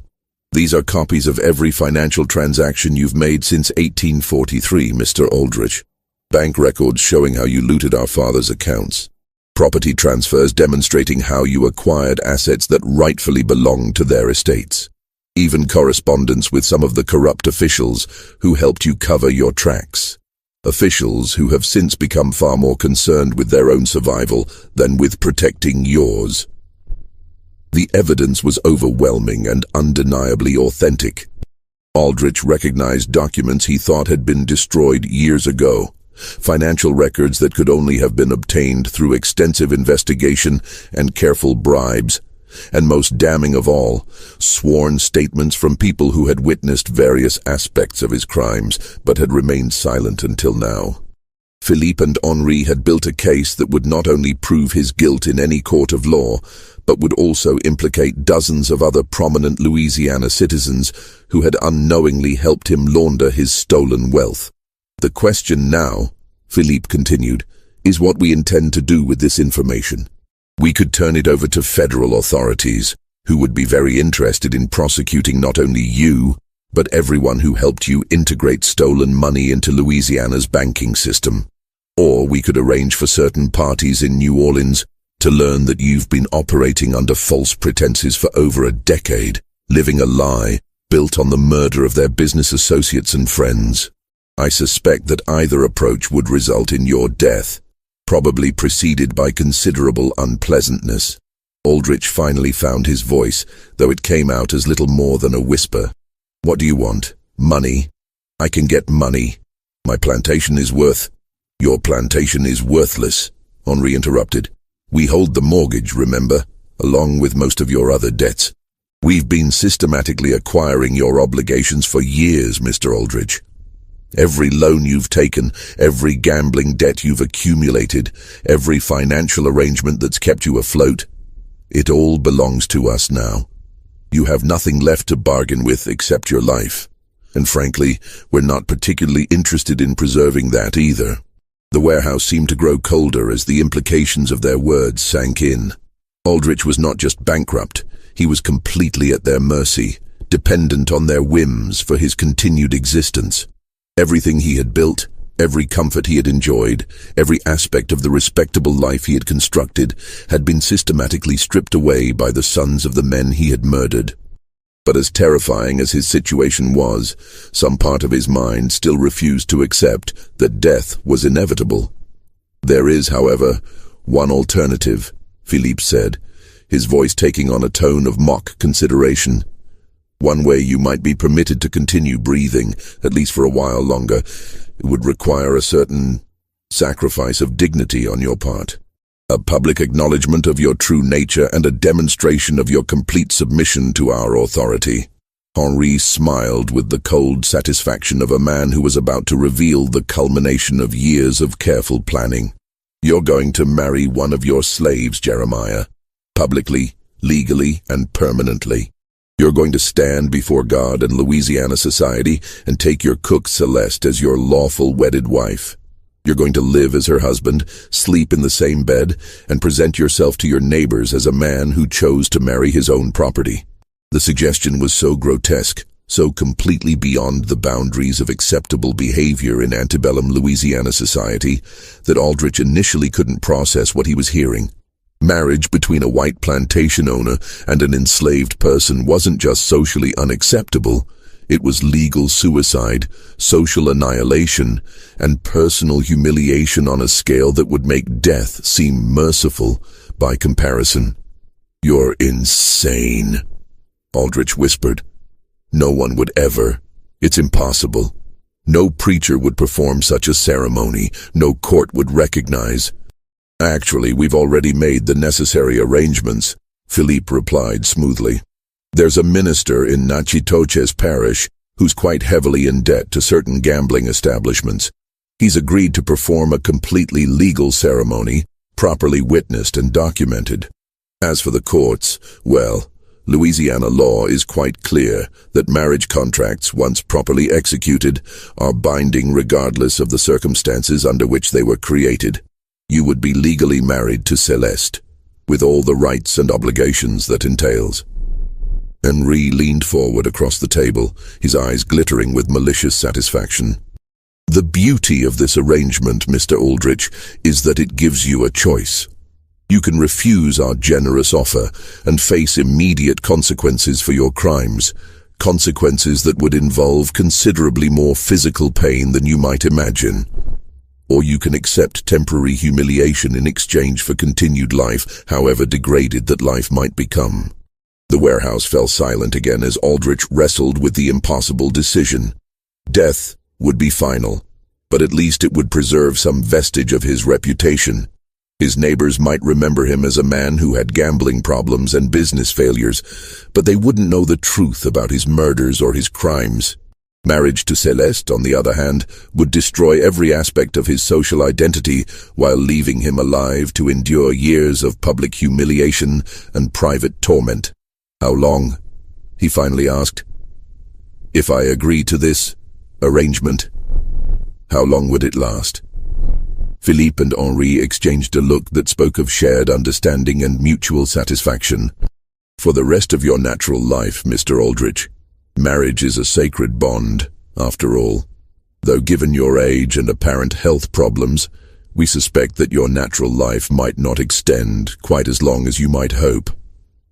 "These are copies of every financial transaction you've made since 1843, Mr. Aldrich. Bank records showing how you looted our father's accounts. Property transfers demonstrating how you acquired assets that rightfully belonged to their estates. Even correspondence with some of the corrupt officials who helped you cover your tracks. Officials who have since become far more concerned with their own survival than with protecting yours." The evidence was overwhelming and undeniably authentic. Aldrich recognized documents he thought had been destroyed years ago, financial records that could only have been obtained through extensive investigation and careful bribes, and most damning of all, sworn statements from people who had witnessed various aspects of his crimes but had remained silent until now. Philippe and Henri had built a case that would not only prove his guilt in any court of law, but would also implicate dozens of other prominent Louisiana citizens who had unknowingly helped him launder his stolen wealth. "The question now," Philippe continued, "is what we intend to do with this information. We could turn it over to federal authorities, who would be very interested in prosecuting not only you, but everyone who helped you integrate stolen money into Louisiana's banking system. Or we could arrange for certain parties in New Orleans to learn that you've been operating under false pretenses for over a decade, living a lie built on the murder of their business associates and friends. I suspect that either approach would result in your death, probably preceded by considerable unpleasantness. Aldrich finally found his voice, though it came out as little more than a whisper. What do you want? Money? I can get money. My plantation is worth... Your plantation is worthless, Henri interrupted. We hold the mortgage, remember, along with most of your other debts. We've been systematically acquiring your obligations for years, Mr. Aldrich. Every loan you've taken, every gambling debt you've accumulated, every financial arrangement that's kept you afloat, it all belongs to us now. You have nothing left to bargain with except your life. And frankly, we're not particularly interested in preserving that either. The warehouse seemed to grow colder as the implications of their words sank in. Aldrich was not just bankrupt, he was completely at their mercy, dependent on their whims for his continued existence. Everything he had built, every comfort he had enjoyed, every aspect of the respectable life he had constructed, had been systematically stripped away by the sons of the men he had murdered. But as terrifying as his situation was, some part of his mind still refused to accept that death was inevitable. There is, however, one alternative, Philippe said, his voice taking on a tone of mock consideration. One way you might be permitted to continue breathing, at least for a while longer. It would require a certain sacrifice of dignity on your part. A public acknowledgement of your true nature and a demonstration of your complete submission to our authority. Henri smiled with the cold satisfaction of a man who was about to reveal the culmination of years of careful planning. You're going to marry one of your slaves, Jeremiah. Publicly, legally, and permanently. You're going to stand before God and Louisiana society and take your cook Celeste as your lawful wedded wife. You're going to live as her husband, sleep in the same bed, and present yourself to your neighbors as a man who chose to marry his own property. The suggestion was so grotesque, so completely beyond the boundaries of acceptable behavior in antebellum Louisiana society, that Aldrich initially couldn't process what he was hearing. Marriage between a white plantation owner and an enslaved person wasn't just socially unacceptable. It was legal suicide, social annihilation, and personal humiliation on a scale that would make death seem merciful by comparison. You're insane, Aldrich whispered. No one would ever. It's impossible. No preacher would perform such a ceremony. No court would recognize. Actually, we've already made the necessary arrangements, Philippe replied smoothly. There's a minister in Natchitoches parish who's quite heavily in debt to certain gambling establishments. He's agreed to perform a completely legal ceremony, properly witnessed and documented. As for the courts, well, Louisiana law is quite clear that marriage contracts, once properly executed, are binding regardless of the circumstances under which they were created. You would be legally married to Celeste, with all the rights and obligations that entails. Henri leaned forward across the table, his eyes glittering with malicious satisfaction. The beauty of this arrangement, Mr. Aldrich, is that it gives you a choice. You can refuse our generous offer and face immediate consequences for your crimes, consequences that would involve considerably more physical pain than you might imagine. Or you can accept temporary humiliation in exchange for continued life, however degraded that life might become. The warehouse fell silent again as Aldrich wrestled with the impossible decision. Death would be final, but at least it would preserve some vestige of his reputation. His neighbors might remember him as a man who had gambling problems and business failures, but they wouldn't know the truth about his murders or his crimes. Marriage to Celeste, on the other hand, would destroy every aspect of his social identity while leaving him alive to endure years of public humiliation and private torment. How long? He finally asked. If I agree to this arrangement, how long would it last? Philippe and Henri exchanged a look that spoke of shared understanding and mutual satisfaction. For the rest of your natural life, Mr. Aldrich, marriage is a sacred bond, after all. Though given your age and apparent health problems, we suspect that your natural life might not extend quite as long as you might hope.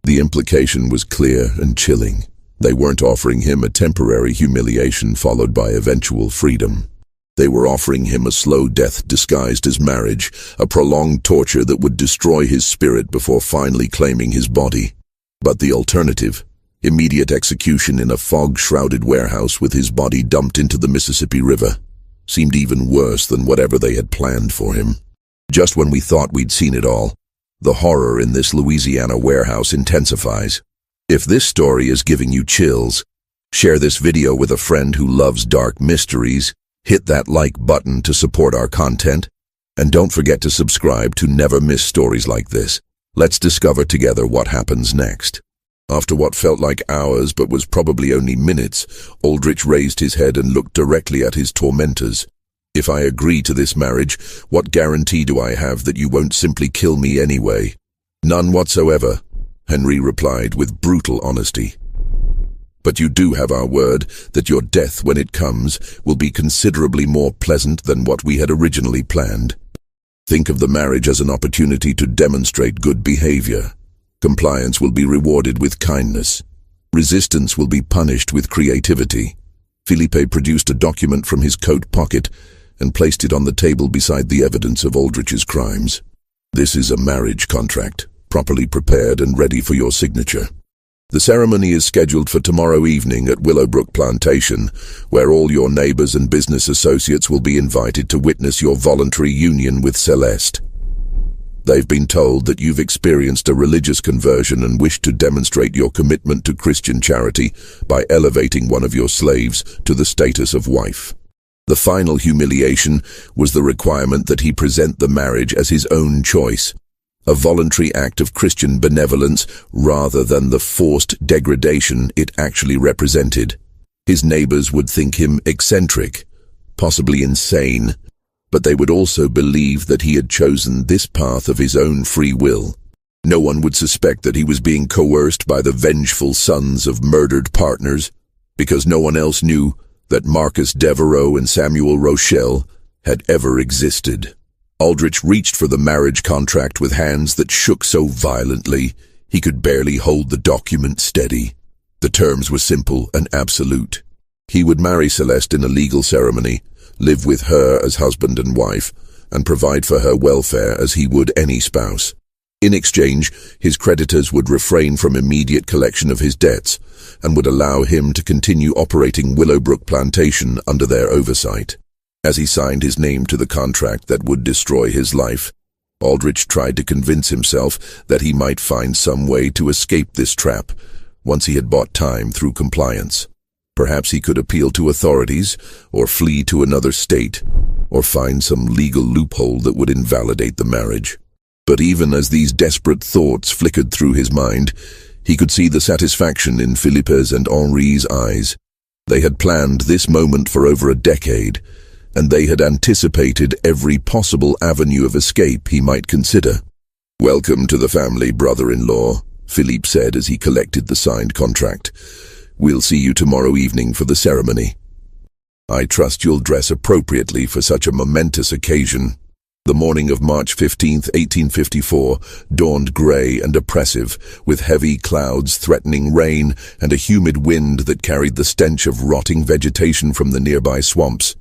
The implication was clear and chilling. They weren't offering him a temporary humiliation followed by eventual freedom. They were offering him a slow death disguised as marriage, a prolonged torture that would destroy his spirit before finally claiming his body. But the alternative, immediate execution in a fog-shrouded warehouse with his body dumped into the Mississippi River, seemed even worse than whatever they had planned for him. Just when we thought we'd seen it all, the horror in this Louisiana warehouse intensifies. If this story is giving you chills, share this video with a friend who loves dark mysteries, hit that like button to support our content, and don't forget to subscribe to never miss stories like this. Let's discover together what happens next. After what felt like hours but was probably only minutes, Aldrich raised his head and looked directly at his tormentors. "If I agree to this marriage, what guarantee do I have that you won't simply kill me anyway?" "None whatsoever," Henry replied with brutal honesty. "But you do have our word that your death, when it comes, will be considerably more pleasant than what we had originally planned. Think of the marriage as an opportunity to demonstrate good behavior. Compliance will be rewarded with kindness. Resistance will be punished with creativity." Felipe produced a document from his coat pocket and placed it on the table beside the evidence of Aldrich's crimes. "This is a marriage contract, properly prepared and ready for your signature. The ceremony is scheduled for tomorrow evening at Willowbrook Plantation, where all your neighbors and business associates will be invited to witness your voluntary union with Celeste. They've been told that you've experienced a religious conversion and wish to demonstrate your commitment to Christian charity by elevating one of your slaves to the status of wife. The final humiliation was the requirement that he present the marriage as his own choice, a voluntary act of Christian benevolence rather than the forced degradation it actually represented. His neighbors would think him eccentric, possibly insane, but they would also believe that he had chosen this path of his own free will. No one would suspect that he was being coerced by the vengeful sons of murdered partners, because no one else knew that Marcus Devereaux and Samuel Rochelle had ever existed. Aldrich reached for the marriage contract with hands that shook so violently he could barely hold the document steady. The terms were simple and absolute. He would marry Celeste in a legal ceremony, live with her as husband and wife, and provide for her welfare as he would any spouse. In exchange, his creditors would refrain from immediate collection of his debts and would allow him to continue operating Willowbrook Plantation under their oversight. As he signed his name to the contract that would destroy his life, Aldrich tried to convince himself that he might find some way to escape this trap once he had bought time through compliance. Perhaps he could appeal to authorities, or flee to another state, or find some legal loophole that would invalidate the marriage. But even as these desperate thoughts flickered through his mind, he could see the satisfaction in Felipe's and Henri's eyes. They had planned this moment for over a decade, and they had anticipated every possible avenue of escape he might consider. "Welcome to the family, brother-in-law," Philippe said as he collected the signed contract. "We'll see you tomorrow evening for the ceremony. I trust you'll dress appropriately for such a momentous occasion." The morning of March 15, 1854, dawned gray and oppressive, with heavy clouds threatening rain and a humid wind that carried the stench of rotting vegetation from the nearby swamps.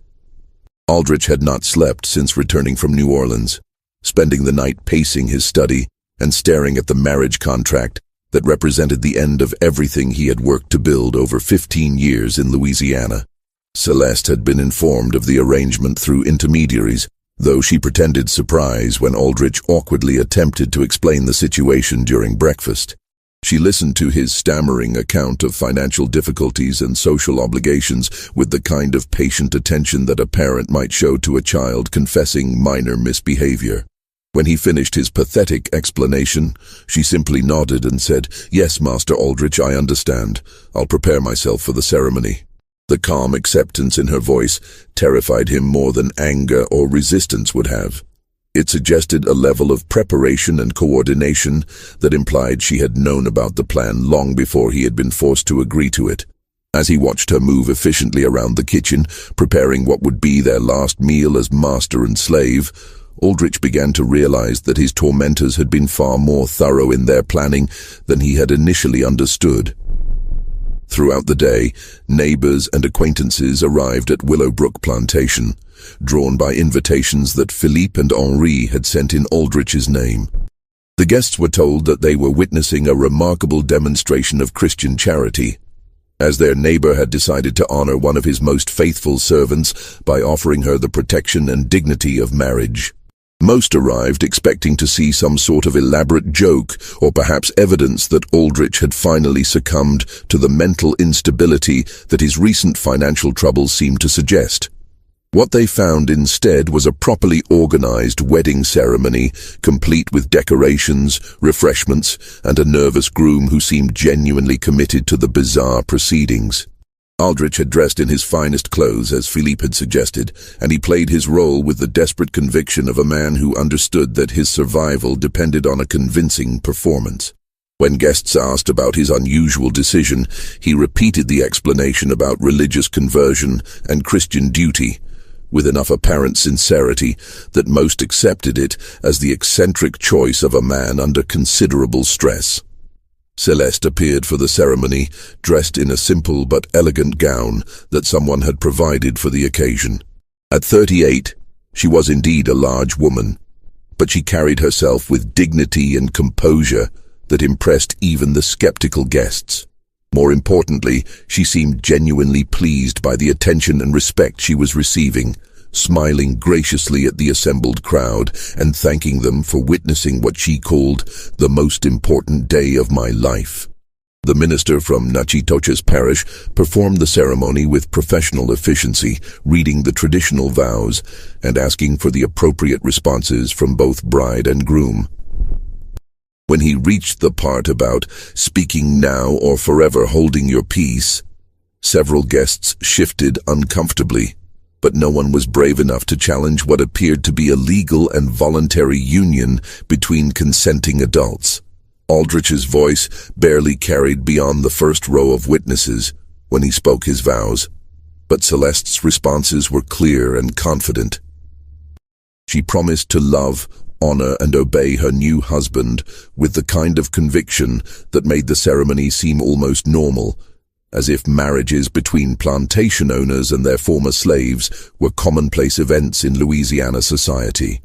Aldrich had not slept since returning from New Orleans, spending the night pacing his study and staring at the marriage contract that represented the end of everything he had worked to build over 15 years in Louisiana. Celeste had been informed of the arrangement through intermediaries, though she pretended surprise when Aldrich awkwardly attempted to explain the situation during breakfast. She listened to his stammering account of financial difficulties and social obligations with the kind of patient attention that a parent might show to a child confessing minor misbehavior. When he finished his pathetic explanation, she simply nodded and said, "Yes, Master Aldrich, I understand. I'll prepare myself for the ceremony." The calm acceptance in her voice terrified him more than anger or resistance would have. It suggested a level of preparation and coordination that implied she had known about the plan long before he had been forced to agree to it. As he watched her move efficiently around the kitchen, preparing what would be their last meal as master and slave, Aldrich began to realize that his tormentors had been far more thorough in their planning than he had initially understood. Throughout the day, neighbors and acquaintances arrived at Willowbrook Plantation, drawn by invitations that Philippe and Henri had sent in Aldrich's name. The guests were told that they were witnessing a remarkable demonstration of Christian charity, as their neighbor had decided to honor one of his most faithful servants by offering her the protection and dignity of marriage. Most arrived expecting to see some sort of elaborate joke or perhaps evidence that Aldrich had finally succumbed to the mental instability that his recent financial troubles seemed to suggest. What they found instead was a properly organized wedding ceremony, complete with decorations, refreshments, and a nervous groom who seemed genuinely committed to the bizarre proceedings. Aldrich had dressed in his finest clothes, as Philippe had suggested, and he played his role with the desperate conviction of a man who understood that his survival depended on a convincing performance. When guests asked about his unusual decision, he repeated the explanation about religious conversion and Christian duty, with enough apparent sincerity that most accepted it as the eccentric choice of a man under considerable stress. Celeste appeared for the ceremony, dressed in a simple but elegant gown that someone had provided for the occasion. At 38, she was indeed a large woman, but she carried herself with dignity and composure that impressed even the skeptical guests. More importantly, she seemed genuinely pleased by the attention and respect she was receiving, smiling graciously at the assembled crowd and thanking them for witnessing what she called the most important day of my life. The minister from Nachitoches parish performed the ceremony with professional efficiency, reading the traditional vows and asking for the appropriate responses from both bride and groom. When he reached the part about speaking now or forever holding your peace, several guests shifted uncomfortably, but no one was brave enough to challenge what appeared to be a legal and voluntary union between consenting adults. Aldrich's voice barely carried beyond the first row of witnesses when he spoke his vows, but Celeste's responses were clear and confident. She promised to love, honor, and obey her new husband with the kind of conviction that made the ceremony seem almost normal, as if marriages between plantation owners and their former slaves were commonplace events in Louisiana society.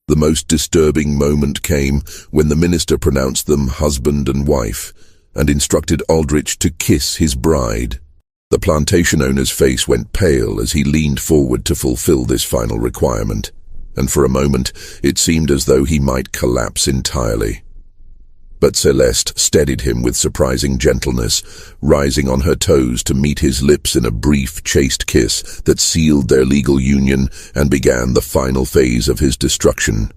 The most disturbing moment came when the minister pronounced them husband and wife and instructed Aldrich to kiss his bride. The plantation owner's face went pale as he leaned forward to fulfill this final requirement, and for a moment it seemed as though he might collapse entirely. But Celeste steadied him with surprising gentleness, rising on her toes to meet his lips in a brief, chaste kiss that sealed their legal union and began the final phase of his destruction.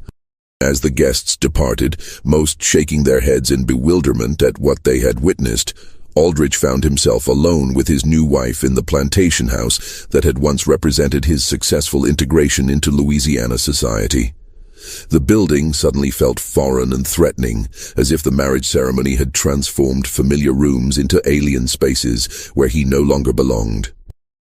As the guests departed, most shaking their heads in bewilderment at what they had witnessed, Aldrich found himself alone with his new wife in the plantation house that had once represented his successful integration into Louisiana society. The building suddenly felt foreign and threatening, as if the marriage ceremony had transformed familiar rooms into alien spaces where he no longer belonged.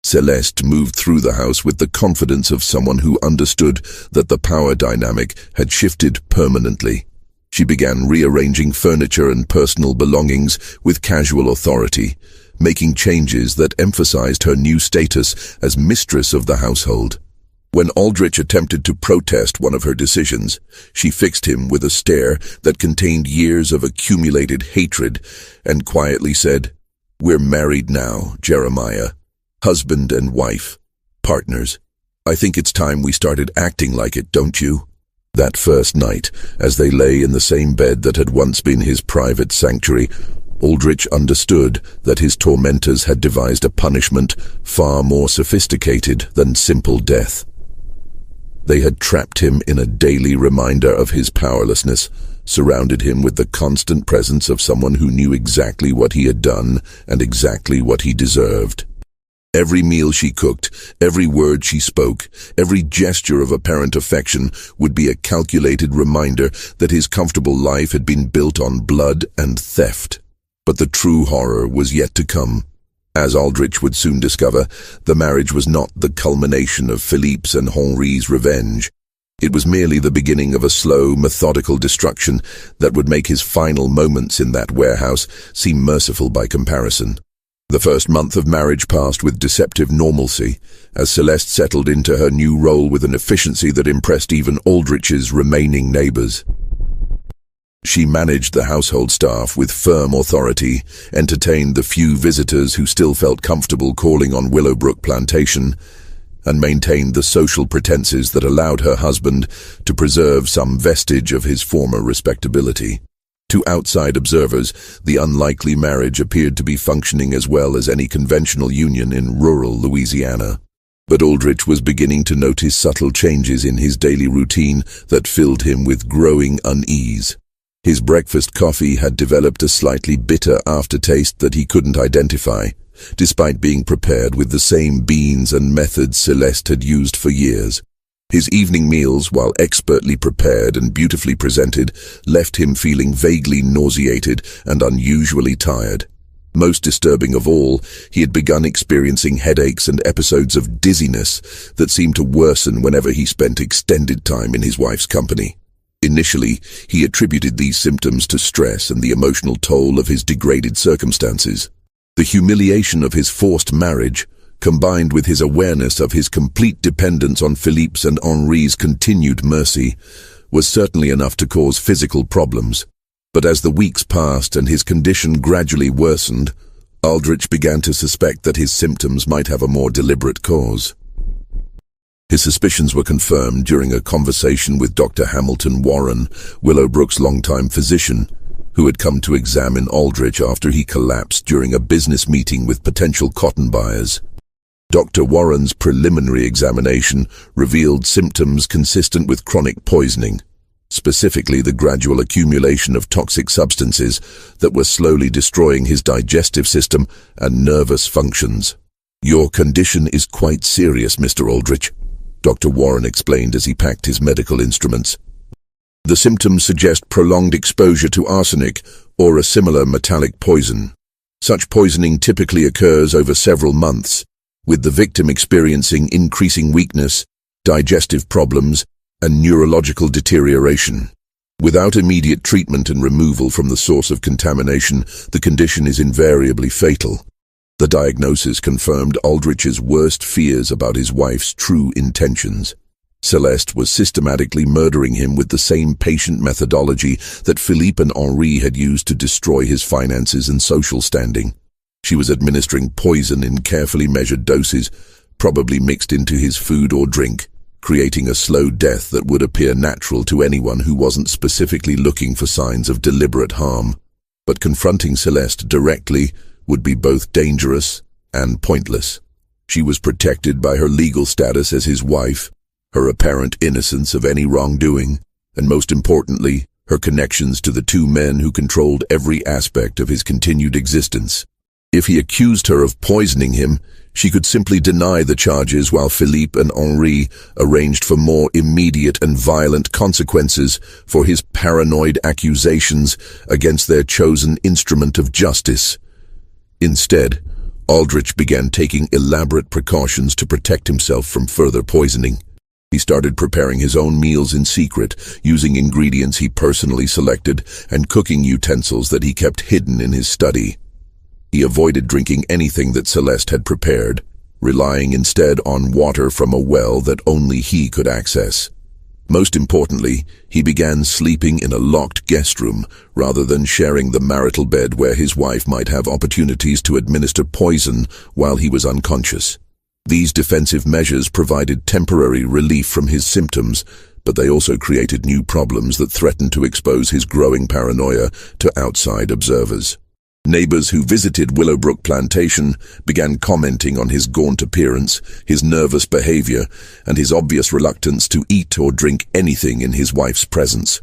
Celeste moved through the house with the confidence of someone who understood that the power dynamic had shifted permanently. She began rearranging furniture and personal belongings with casual authority, making changes that emphasized her new status as mistress of the household. When Aldrich attempted to protest one of her decisions, she fixed him with a stare that contained years of accumulated hatred and quietly said, "We're married now, Jeremiah. Husband and wife. Partners. I think it's time we started acting like it, don't you?" That first night, as they lay in the same bed that had once been his private sanctuary, Aldrich understood that his tormentors had devised a punishment far more sophisticated than simple death. They had trapped him in a daily reminder of his powerlessness, surrounded him with the constant presence of someone who knew exactly what he had done and exactly what he deserved. Every meal she cooked, every word she spoke, every gesture of apparent affection would be a calculated reminder that his comfortable life had been built on blood and theft. But the true horror was yet to come. As Aldrich would soon discover, the marriage was not the culmination of Philippe's and Henri's revenge. It was merely the beginning of a slow, methodical destruction that would make his final moments in that warehouse seem merciful by comparison. The first month of marriage passed with deceptive normalcy, as Celeste settled into her new role with an efficiency that impressed even Aldrich's remaining neighbors. She managed the household staff with firm authority, entertained the few visitors who still felt comfortable calling on Willowbrook Plantation, and maintained the social pretenses that allowed her husband to preserve some vestige of his former respectability. To outside observers, the unlikely marriage appeared to be functioning as well as any conventional union in rural Louisiana. But Aldrich was beginning to notice subtle changes in his daily routine that filled him with growing unease. His breakfast coffee had developed a slightly bitter aftertaste that he couldn't identify, despite being prepared with the same beans and methods Celeste had used for years. His evening meals, while expertly prepared and beautifully presented, left him feeling vaguely nauseated and unusually tired. Most disturbing of all, he had begun experiencing headaches and episodes of dizziness that seemed to worsen whenever he spent extended time in his wife's company. Initially, he attributed these symptoms to stress and the emotional toll of his degraded circumstances. The humiliation of his forced marriage, combined with his awareness of his complete dependence on Philippe's and Henri's continued mercy, was certainly enough to cause physical problems. But as the weeks passed and his condition gradually worsened, Aldrich began to suspect that his symptoms might have a more deliberate cause. His suspicions were confirmed during a conversation with Dr. Hamilton Warren, Willowbrook's longtime physician, who had come to examine Aldrich after he collapsed during a business meeting with potential cotton buyers. Dr. Warren's preliminary examination revealed symptoms consistent with chronic poisoning, specifically the gradual accumulation of toxic substances that were slowly destroying his digestive system and nervous functions. "Your condition is quite serious, Mr. Aldrich," Dr. Warren explained as he packed his medical instruments. "The symptoms suggest prolonged exposure to arsenic or a similar metallic poison. Such poisoning typically occurs over several months, with the victim experiencing increasing weakness, digestive problems, and neurological deterioration. Without immediate treatment and removal from the source of contamination, the condition is invariably fatal." The diagnosis confirmed Aldrich's worst fears about his wife's true intentions. Celeste was systematically murdering him with the same patient methodology that Philippe and Henri had used to destroy his finances and social standing. She was administering poison in carefully measured doses, probably mixed into his food or drink, creating a slow death that would appear natural to anyone who wasn't specifically looking for signs of deliberate harm. But confronting Celeste directly would be both dangerous and pointless. She was protected by her legal status as his wife, her apparent innocence of any wrongdoing, and most importantly, her connections to the two men who controlled every aspect of his continued existence. If he accused her of poisoning him, she could simply deny the charges while Philippe and Henri arranged for more immediate and violent consequences for his paranoid accusations against their chosen instrument of justice. Instead, Aldrich began taking elaborate precautions to protect himself from further poisoning. He started preparing his own meals in secret, using ingredients he personally selected and cooking utensils that he kept hidden in his study. He avoided drinking anything that Celeste had prepared, relying instead on water from a well that only he could access. Most importantly, he began sleeping in a locked guest room rather than sharing the marital bed where his wife might have opportunities to administer poison while he was unconscious. These defensive measures provided temporary relief from his symptoms, but they also created new problems that threatened to expose his growing paranoia to outside observers. Neighbors who visited Willowbrook Plantation began commenting on his gaunt appearance, his nervous behavior, and his obvious reluctance to eat or drink anything in his wife's presence.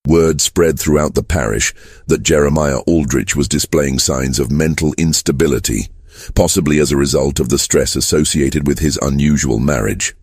Word spread throughout the parish that Jeremiah Aldrich was displaying signs of mental instability, possibly as a result of the stress associated with his unusual marriage.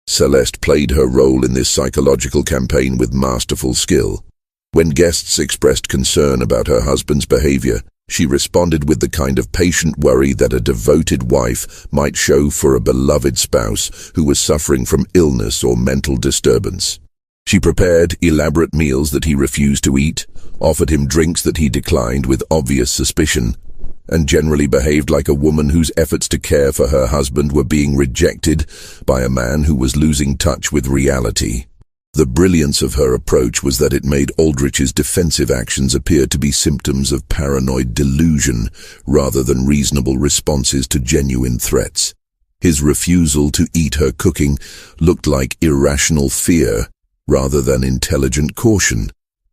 Celeste played her role in this psychological campaign with masterful skill. When guests expressed concern about her husband's behavior, she responded with the kind of patient worry that a devoted wife might show for a beloved spouse who was suffering from illness or mental disturbance. She prepared elaborate meals that he refused to eat, offered him drinks that he declined with obvious suspicion, and generally behaved like a woman whose efforts to care for her husband were being rejected by a man who was losing touch with reality. The brilliance of her approach was that it made Aldrich's defensive actions appear to be symptoms of paranoid delusion rather than reasonable responses to genuine threats. His refusal to eat her cooking looked like irrational fear rather than intelligent caution.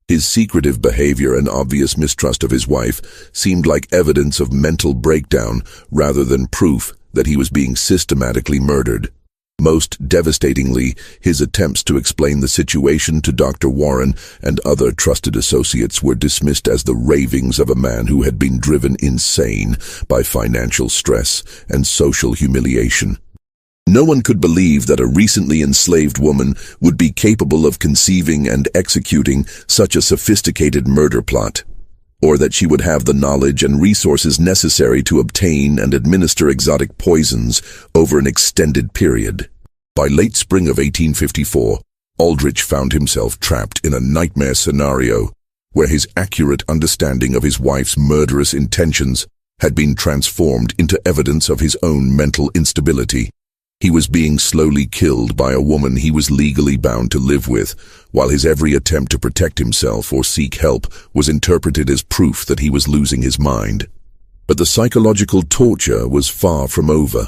His secretive behavior and obvious mistrust of his wife seemed like evidence of mental breakdown rather than proof that he was being systematically murdered. Most devastatingly, his attempts to explain the situation to Dr. Warren and other trusted associates were dismissed as the ravings of a man who had been driven insane by financial stress and social humiliation. No one could believe that a recently enslaved woman would be capable of conceiving and executing such a sophisticated murder plot, or that she would have the knowledge and resources necessary to obtain and administer exotic poisons over an extended period. By late spring of 1854, Aldrich found himself trapped in a nightmare scenario where his accurate understanding of his wife's murderous intentions had been transformed into evidence of his own mental instability. He was being slowly killed by a woman he was legally bound to live with, while his every attempt to protect himself or seek help was interpreted as proof that he was losing his mind. But the psychological torture was far from over.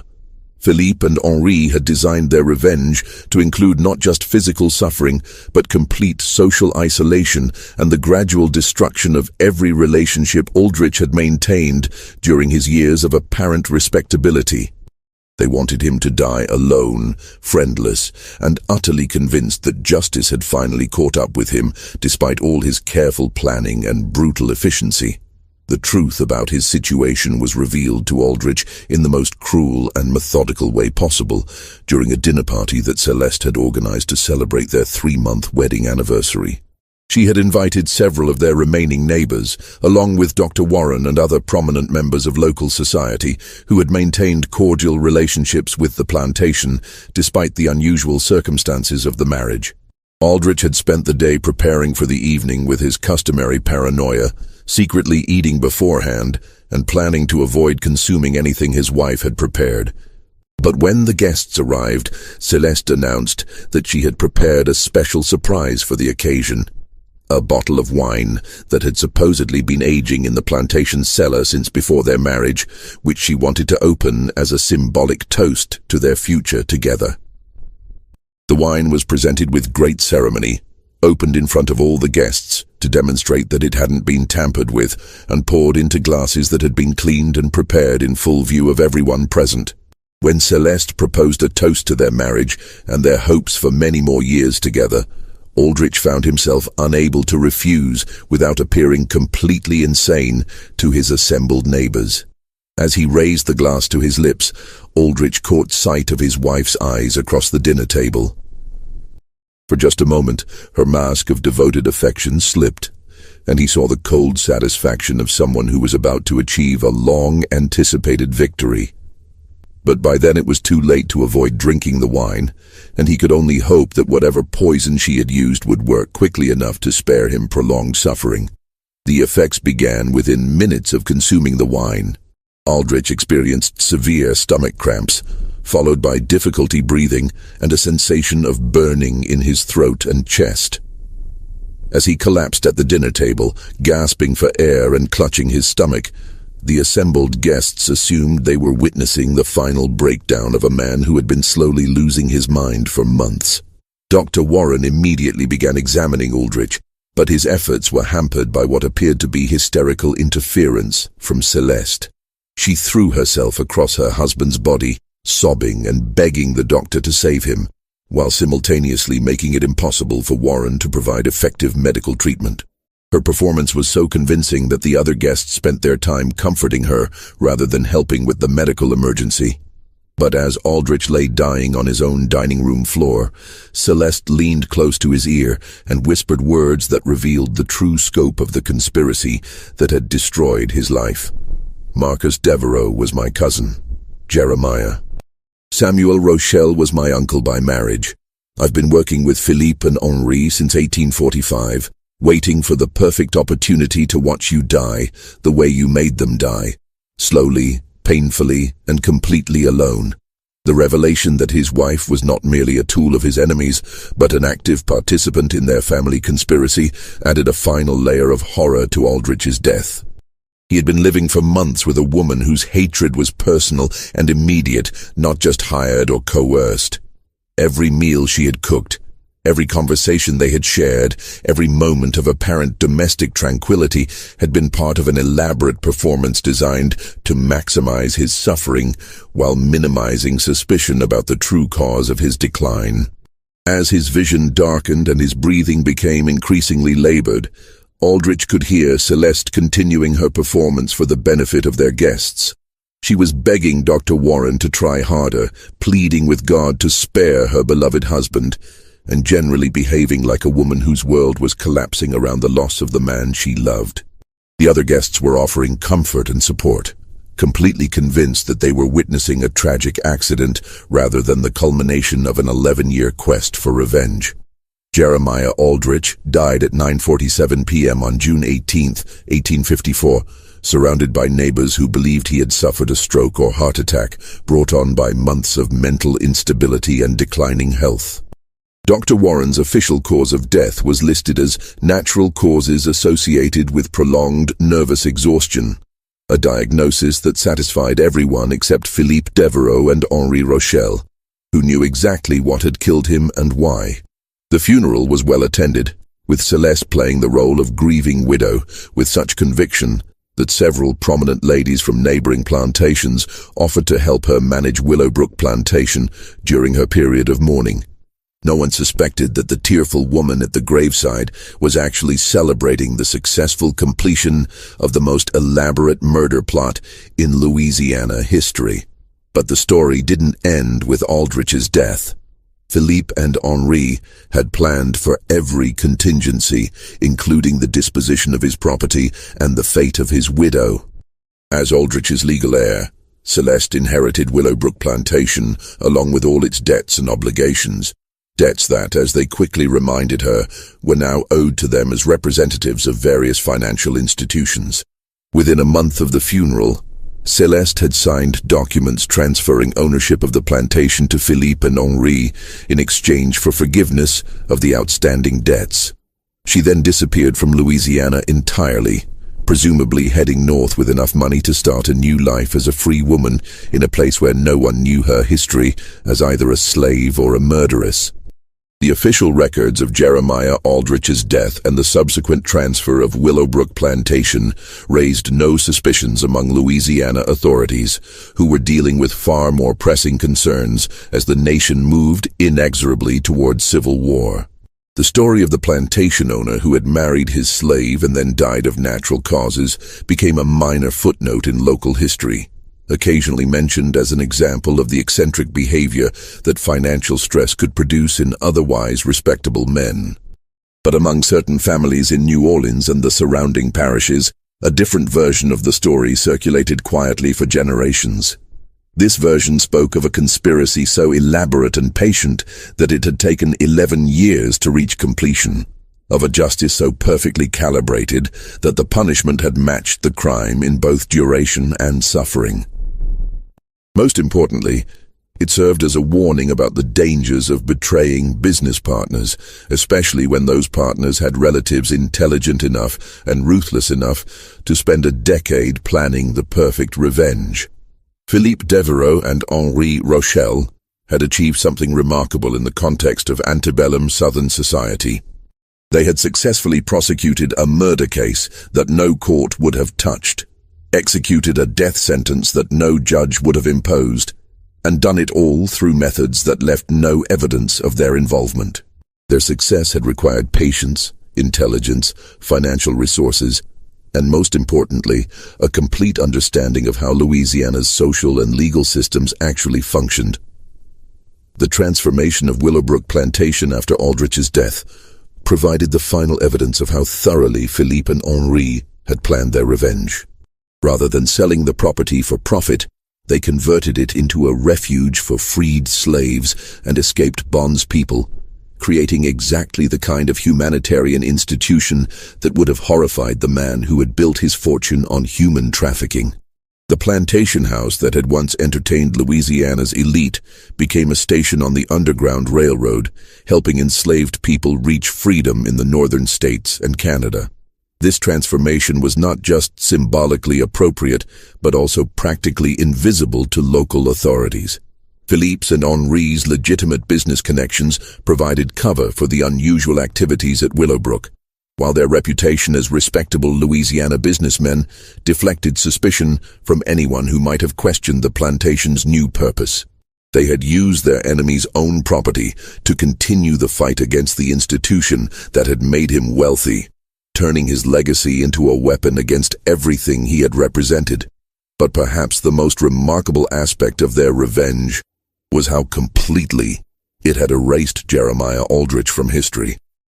Philippe and Henri had designed their revenge to include not just physical suffering, but complete social isolation and the gradual destruction of every relationship Aldrich had maintained during his years of apparent respectability. They wanted him to die alone, friendless, and utterly convinced that justice had finally caught up with him, despite all his careful planning and brutal efficiency. The truth about his situation was revealed to Aldrich in the most cruel and methodical way possible during a dinner party that Celeste had organized to celebrate their 3-month wedding anniversary. She had invited several of their remaining neighbors, along with Dr. Warren and other prominent members of local society who had maintained cordial relationships with the plantation despite the unusual circumstances of the marriage. Aldrich had spent the day preparing for the evening with his customary paranoia, secretly eating beforehand and planning to avoid consuming anything his wife had prepared. But when the guests arrived, Celeste announced that she had prepared a special surprise for the occasion. A bottle of wine that had supposedly been aging in the plantation cellar since before their marriage, which she wanted to open as a symbolic toast to their future together. The wine was presented with great ceremony, opened in front of all the guests to demonstrate that it hadn't been tampered with, and poured into glasses that had been cleaned and prepared in full view of everyone present. When Celeste proposed a toast to their marriage and their hopes for many more years together, Aldrich found himself unable to refuse without appearing completely insane to his assembled neighbors. As he raised the glass to his lips, Aldrich caught sight of his wife's eyes across the dinner table. For just a moment, her mask of devoted affection slipped, and he saw the cold satisfaction of someone who was about to achieve a long-anticipated victory. But by then it was too late to avoid drinking the wine, and he could only hope that whatever poison she had used would work quickly enough to spare him prolonged suffering. The effects began within minutes of consuming the wine. Aldrich experienced severe stomach cramps, followed by difficulty breathing and a sensation of burning in his throat and chest. As he collapsed at the dinner table, gasping for air and clutching his stomach, the assembled guests assumed they were witnessing the final breakdown of a man who had been slowly losing his mind for months. Dr. Warren immediately began examining Aldrich, but his efforts were hampered by what appeared to be hysterical interference from Celeste. She threw herself across her husband's body, sobbing and begging the doctor to save him, while simultaneously making it impossible for Warren to provide effective medical treatment. Her performance was so convincing that the other guests spent their time comforting her rather than helping with the medical emergency. But as Aldrich lay dying on his own dining room floor, Celeste leaned close to his ear and whispered words that revealed the true scope of the conspiracy that had destroyed his life. Marcus Devereaux was my cousin, Jeremiah. Samuel Rochelle was my uncle by marriage. I've been working with Philippe and Henri since 1845, waiting for the perfect opportunity to watch you die the way you made them die. slowly, painfully, and completely alone. The revelation that his wife was not merely a tool of his enemies, but an active participant in their family conspiracy, added a final layer of horror to Aldrich's death. He had been living for months with a woman whose hatred was personal and immediate, not just hired or coerced. Every meal she had cooked, every conversation they had shared, every moment of apparent domestic tranquility had been part of an elaborate performance designed to maximize his suffering while minimizing suspicion about the true cause of his decline. As his vision darkened and his breathing became increasingly labored, Aldrich could hear Celeste continuing her performance for the benefit of their guests. She was begging Dr. Warren to try harder, pleading with God to spare her beloved husband, and generally behaving like a woman whose world was collapsing around the loss of the man she loved. The other guests were offering comfort and support, completely convinced that they were witnessing a tragic accident rather than the culmination of an 11-year quest for revenge. Jeremiah Aldrich died at 9:47 p.m. on June 18, 1854, surrounded by neighbors who believed he had suffered a stroke or heart attack brought on by months of mental instability and declining health. Dr. Warren's official cause of death was listed as natural causes associated with prolonged nervous exhaustion, a diagnosis that satisfied everyone except Philippe Devereaux and Henri Rochelle, who knew exactly what had killed him and why. The funeral was well attended, with Celeste playing the role of grieving widow with such conviction that several prominent ladies from neighboring plantations offered to help her manage Willowbrook Plantation during her period of mourning. No one suspected that the tearful woman at the graveside was actually celebrating the successful completion of the most elaborate murder plot in Louisiana history. But the story didn't end with Aldrich's death. Philippe and Henri had planned for every contingency, including the disposition of his property and the fate of his widow. As Aldrich's legal heir, Celeste inherited Willowbrook Plantation along with all its debts and obligations, debts that, as they quickly reminded her, were now owed to them as representatives of various financial institutions. Within a month of the funeral, Celeste had signed documents transferring ownership of the plantation to Philippe and Henri in exchange for forgiveness of the outstanding debts. She then disappeared from Louisiana entirely, presumably heading north with enough money to start a new life as a free woman in a place where no one knew her history as either a slave or a murderess. The official records of Jeremiah Aldrich's death and the subsequent transfer of Willowbrook Plantation raised no suspicions among Louisiana authorities, who were dealing with far more pressing concerns as the nation moved inexorably towards civil war. The story of the plantation owner who had married his slave and then died of natural causes became a minor footnote in local history, occasionally mentioned as an example of the eccentric behavior that financial stress could produce in otherwise respectable men. But among certain families in New Orleans and the surrounding parishes, a different version of the story circulated quietly for generations. This version spoke of a conspiracy so elaborate and patient that it had taken 11 years to reach completion, of a justice so perfectly calibrated that the punishment had matched the crime in both duration and suffering. Most importantly, it served as a warning about the dangers of betraying business partners, especially when those partners had relatives intelligent enough and ruthless enough to spend a decade planning the perfect revenge. Philippe Devereaux and Henri Rochelle had achieved something remarkable in the context of antebellum Southern society. They had successfully prosecuted a murder case that no court would have touched, executed a death sentence that no judge would have imposed, and done it all through methods that left no evidence of their involvement. Their success had required patience, intelligence, financial resources, and most importantly, a complete understanding of how Louisiana's social and legal systems actually functioned. The transformation of Willowbrook Plantation after Aldrich's death provided the final evidence of how thoroughly Philippe and Henri had planned their revenge. Rather than selling the property for profit, they converted it into a refuge for freed slaves and escaped bondspeople, creating exactly the kind of humanitarian institution that would have horrified the man who had built his fortune on human trafficking. The plantation house that had once entertained Louisiana's elite became a station on the Underground Railroad, helping enslaved people reach freedom in the northern states and Canada. This transformation was not just symbolically appropriate, but also practically invisible to local authorities. Philippe's and Henri's legitimate business connections provided cover for the unusual activities at Willowbrook, while their reputation as respectable Louisiana businessmen deflected suspicion from anyone who might have questioned the plantation's new purpose. They had used their enemy's own property to continue the fight against the institution that had made him wealthy, turning his legacy into a weapon against everything he had represented. But perhaps the most remarkable aspect of their revenge was how completely it had erased Jeremiah Aldrich from history.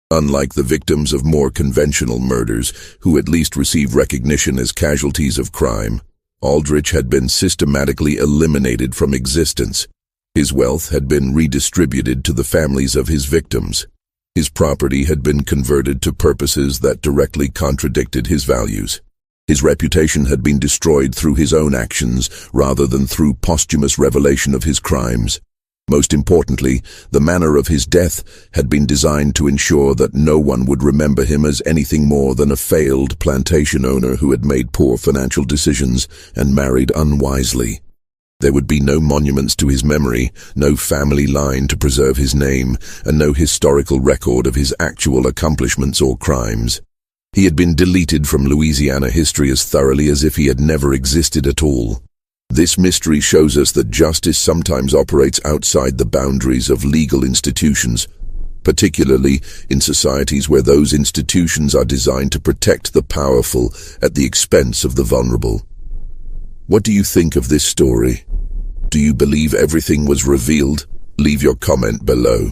Unlike the victims of more conventional murders, who at least received recognition as casualties of crime, Aldrich had been systematically eliminated from existence. His wealth had been redistributed to the families of his victims. His property had been converted to purposes that directly contradicted his values. His reputation had been destroyed through his own actions rather than through posthumous revelation of his crimes. Most importantly, the manner of his death had been designed to ensure that no one would remember him as anything more than a failed plantation owner who had made poor financial decisions and married unwisely. There would be no monuments to his memory, no family line to preserve his name, and no historical record of his actual accomplishments or crimes. He had been deleted from Louisiana history as thoroughly as if he had never existed at all. This mystery shows us that justice sometimes operates outside the boundaries of legal institutions, particularly in societies where those institutions are designed to protect the powerful at the expense of the vulnerable. What do you think of this story? Do you believe everything was revealed? Leave your comment below.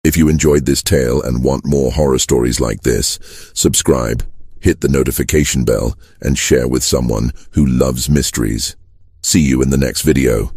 If you enjoyed this tale and want more horror stories like this, subscribe, hit the notification bell, and share with someone who loves mysteries. See you in the next video.